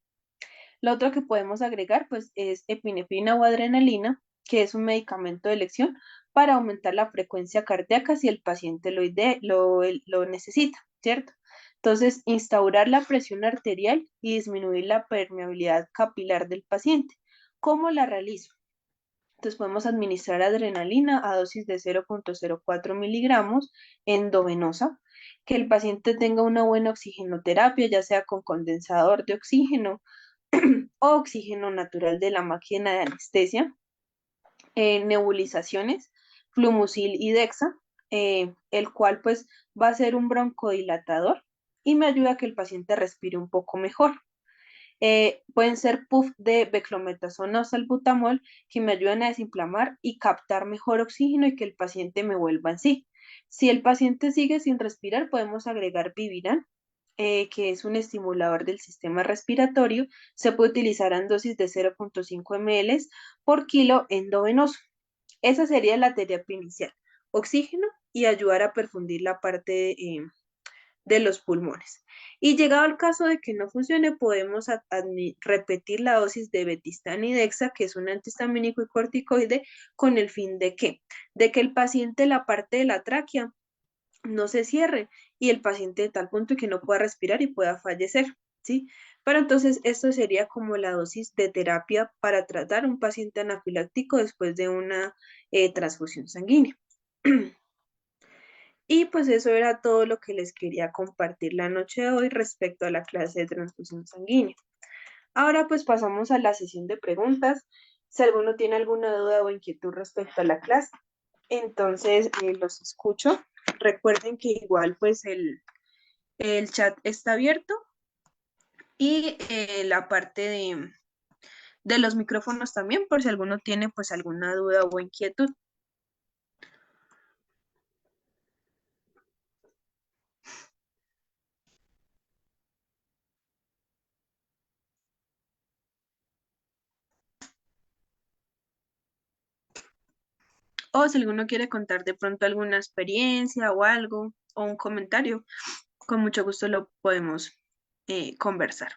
Lo otro que podemos agregar pues es epinefrina o adrenalina, que es un medicamento de elección para aumentar la frecuencia cardíaca si el paciente lo necesita, ¿cierto? Entonces, instaurar la presión arterial y disminuir la permeabilidad capilar del paciente. ¿Cómo la realizo? Entonces podemos administrar adrenalina a dosis de 0,04 miligramos endovenosa, que el paciente tenga una buena oxigenoterapia, ya sea con condensador de oxígeno o oxígeno natural de la máquina de anestesia, nebulizaciones, flumusil y dexa, el cual pues va a ser un broncodilatador y me ayuda a que el paciente respire un poco mejor. Pueden ser puff de beclometasona o salbutamol que me ayudan a desinflamar y captar mejor oxígeno y que el paciente me vuelva en sí. Si el paciente sigue sin respirar, podemos agregar Viviran, que es un estimulador del sistema respiratorio. Se puede utilizar en dosis de 0,5 ml por kilo endovenoso. Esa sería la terapia inicial. Oxígeno y ayudar a perfundir la parte de los pulmones. Y llegado al caso de que no funcione, podemos repetir la dosis de betistán y dexa, que es un antihistamínico y corticoide, con el fin de qué? De que el paciente, la parte de la tráquea, no se cierre y el paciente de tal punto que no pueda respirar y pueda fallecer, ¿sí? Pero entonces esto sería como la dosis de terapia para tratar un paciente anafiláctico después de una transfusión sanguínea. Y pues eso era todo lo que les quería compartir la noche de hoy respecto a la clase de transfusión sanguínea. Ahora pues pasamos a la sesión de preguntas. Si alguno tiene alguna duda o inquietud respecto a la clase, entonces los escucho. Recuerden que igual pues el chat está abierto y la parte de los micrófonos también por si alguno tiene pues alguna duda o inquietud. O si alguno quiere contar de pronto alguna experiencia o algo o un comentario, con mucho gusto lo podemos conversar.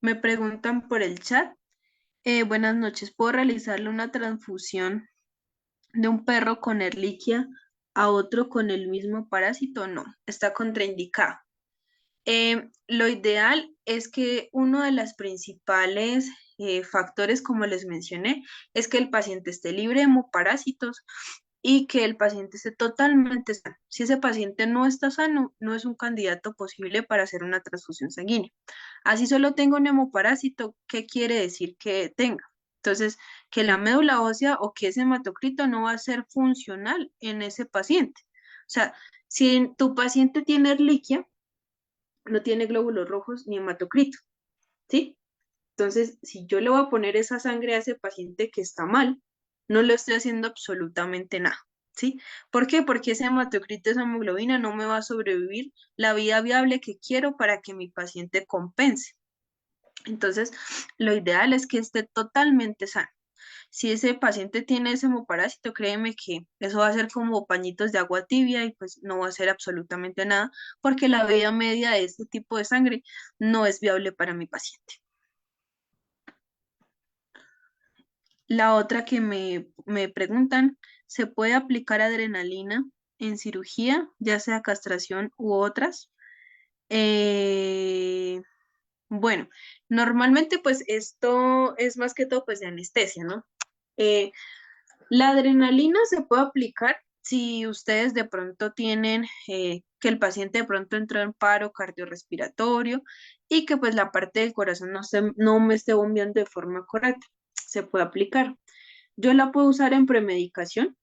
Me preguntan por el chat. Buenas noches, ¿puedo realizarle una transfusión de un perro con Ehrlichia a otro con el mismo parásito? No, está contraindicado. Lo ideal es que uno de los principales factores, como les mencioné, es que el paciente esté libre de hemoparásitos y que el paciente esté totalmente sano. Si ese paciente no está sano, no es un candidato posible para hacer una transfusión sanguínea. Así solo tengo un hemoparásito, ¿qué quiere decir que tenga? Entonces, que la médula ósea o que ese hematocrito no va a ser funcional en ese paciente. O sea, si tu paciente tiene erliquia, no tiene glóbulos rojos ni hematocrito, ¿sí? Entonces, si yo le voy a poner esa sangre a ese paciente que está mal, no le estoy haciendo absolutamente nada, ¿sí? ¿Por qué? Porque ese hematocrito, esa hemoglobina no me va a sobrevivir la vida viable que quiero para que mi paciente compense. Entonces, lo ideal es que esté totalmente sano. Si ese paciente tiene ese hemoparásito, créeme que eso va a ser como pañitos de agua tibia y pues no va a hacer absolutamente nada porque la vida media de este tipo de sangre no es viable para mi paciente. La otra que me preguntan, ¿se puede aplicar adrenalina en cirugía, ya sea castración u otras? Eh, bueno, normalmente pues esto es más que todo pues de anestesia, ¿no? Eh, la adrenalina se puede aplicar si ustedes de pronto tienen que el paciente de pronto entró en paro cardiorrespiratorio y que pues la parte del corazón no me esté bombeando de forma correcta. Se puede aplicar. Yo la puedo usar en premedicación,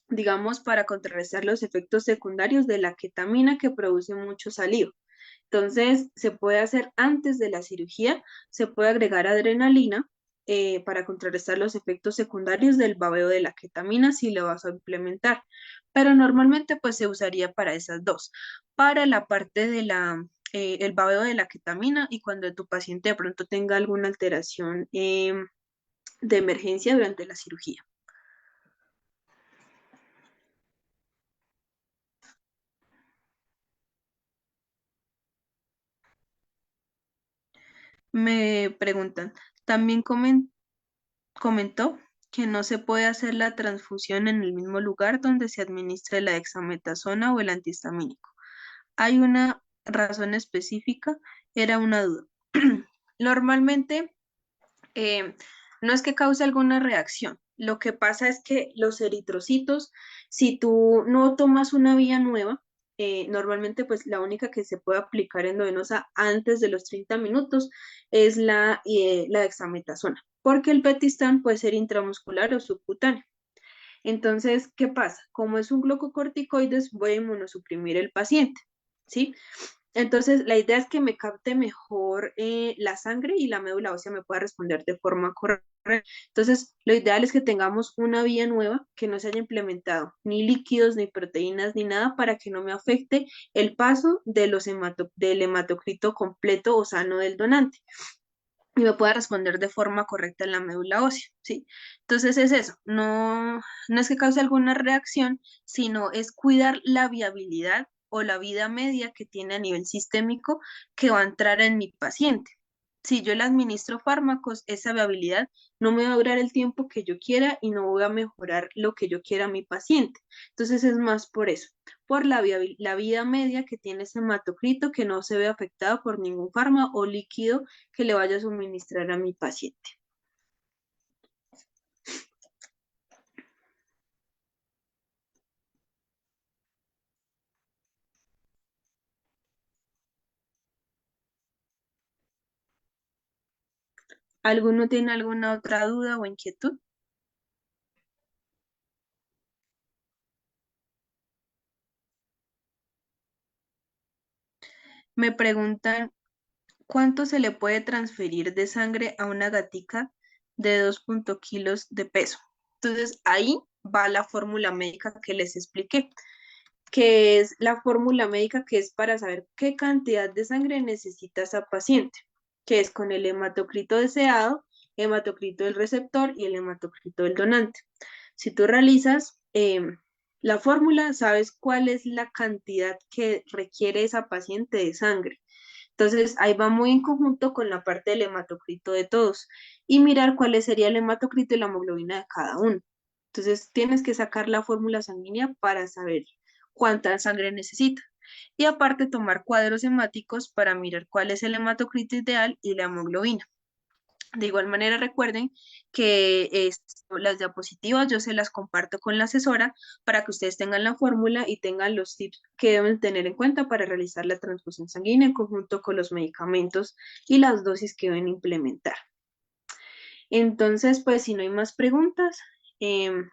digamos, para contrarrestar los efectos secundarios de la ketamina que produce mucho saliva. Entonces, se puede hacer antes de la cirugía, se puede agregar adrenalina para contrarrestar los efectos secundarios del babeo de la ketamina si lo vas a implementar. Pero normalmente pues se usaría para esas dos, para la parte de el babeo de la ketamina y cuando tu paciente de pronto tenga alguna alteración de emergencia durante la cirugía. Me preguntan, también comentó que no se puede hacer la transfusión en el mismo lugar donde se administre la dexametasona o el antihistamínico. ¿Hay una razón específica? Era una duda. Normalmente eh, no es que cause alguna reacción. Lo que pasa es que los eritrocitos, si tú no tomas una vía nueva, normalmente pues la única que se puede aplicar endovenosa antes de los 30 minutos es la dexametasona, porque el Petistan puede ser intramuscular o subcutáneo. Entonces, ¿qué pasa? Como es un glucocorticoides, voy a inmunosuprimir el paciente, ¿sí? Entonces, la idea es que me capte mejor la sangre y la médula ósea me pueda responder de forma correcta. Entonces, lo ideal es que tengamos una vía nueva que no se haya implementado ni líquidos, ni proteínas, ni nada para que no me afecte el paso de del hematocrito completo o sano del donante y me pueda responder de forma correcta en la médula ósea, ¿sí? Entonces es eso, no es que cause alguna reacción, sino es cuidar la viabilidad o la vida media que tiene a nivel sistémico que va a entrar en mi paciente. Si yo le administro fármacos, esa viabilidad no me va a durar el tiempo que yo quiera y no voy a mejorar lo que yo quiera a mi paciente. Entonces es más por eso, por la vida media que tiene ese hematocrito que no se ve afectado por ningún fármaco o líquido que le vaya a suministrar a mi paciente. ¿Alguno tiene alguna otra duda o inquietud? Me preguntan cuánto se le puede transferir de sangre a una gatica de 2 kilos de peso. Entonces ahí va la fórmula médica que les expliqué, que es la fórmula médica que es para saber qué cantidad de sangre necesita esa paciente, que es con el hematocrito deseado, hematocrito del receptor y el hematocrito del donante. Si tú realizas la fórmula, sabes cuál es la cantidad que requiere esa paciente de sangre. Entonces, ahí va muy en conjunto con la parte del hematocrito de todos y mirar cuál sería el hematocrito y la hemoglobina de cada uno. Entonces, tienes que sacar la fórmula sanguínea para saber cuánta sangre necesita. Y aparte, tomar cuadros hemáticos para mirar cuál es el hematocrito ideal y la hemoglobina. De igual manera, recuerden que las diapositivas yo se las comparto con la asesora para que ustedes tengan la fórmula y tengan los tips que deben tener en cuenta para realizar la transfusión sanguínea en conjunto con los medicamentos y las dosis que deben implementar. Entonces, pues si no hay más preguntas, em,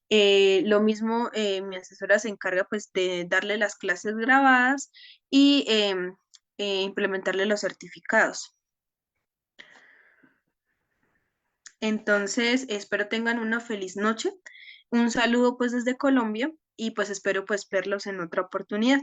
lo mismo, mi asesora se encarga pues de darle las clases grabadas y implementarle los certificados. Entonces, espero tengan una feliz noche. Un saludo pues desde Colombia y pues espero pues verlos en otra oportunidad.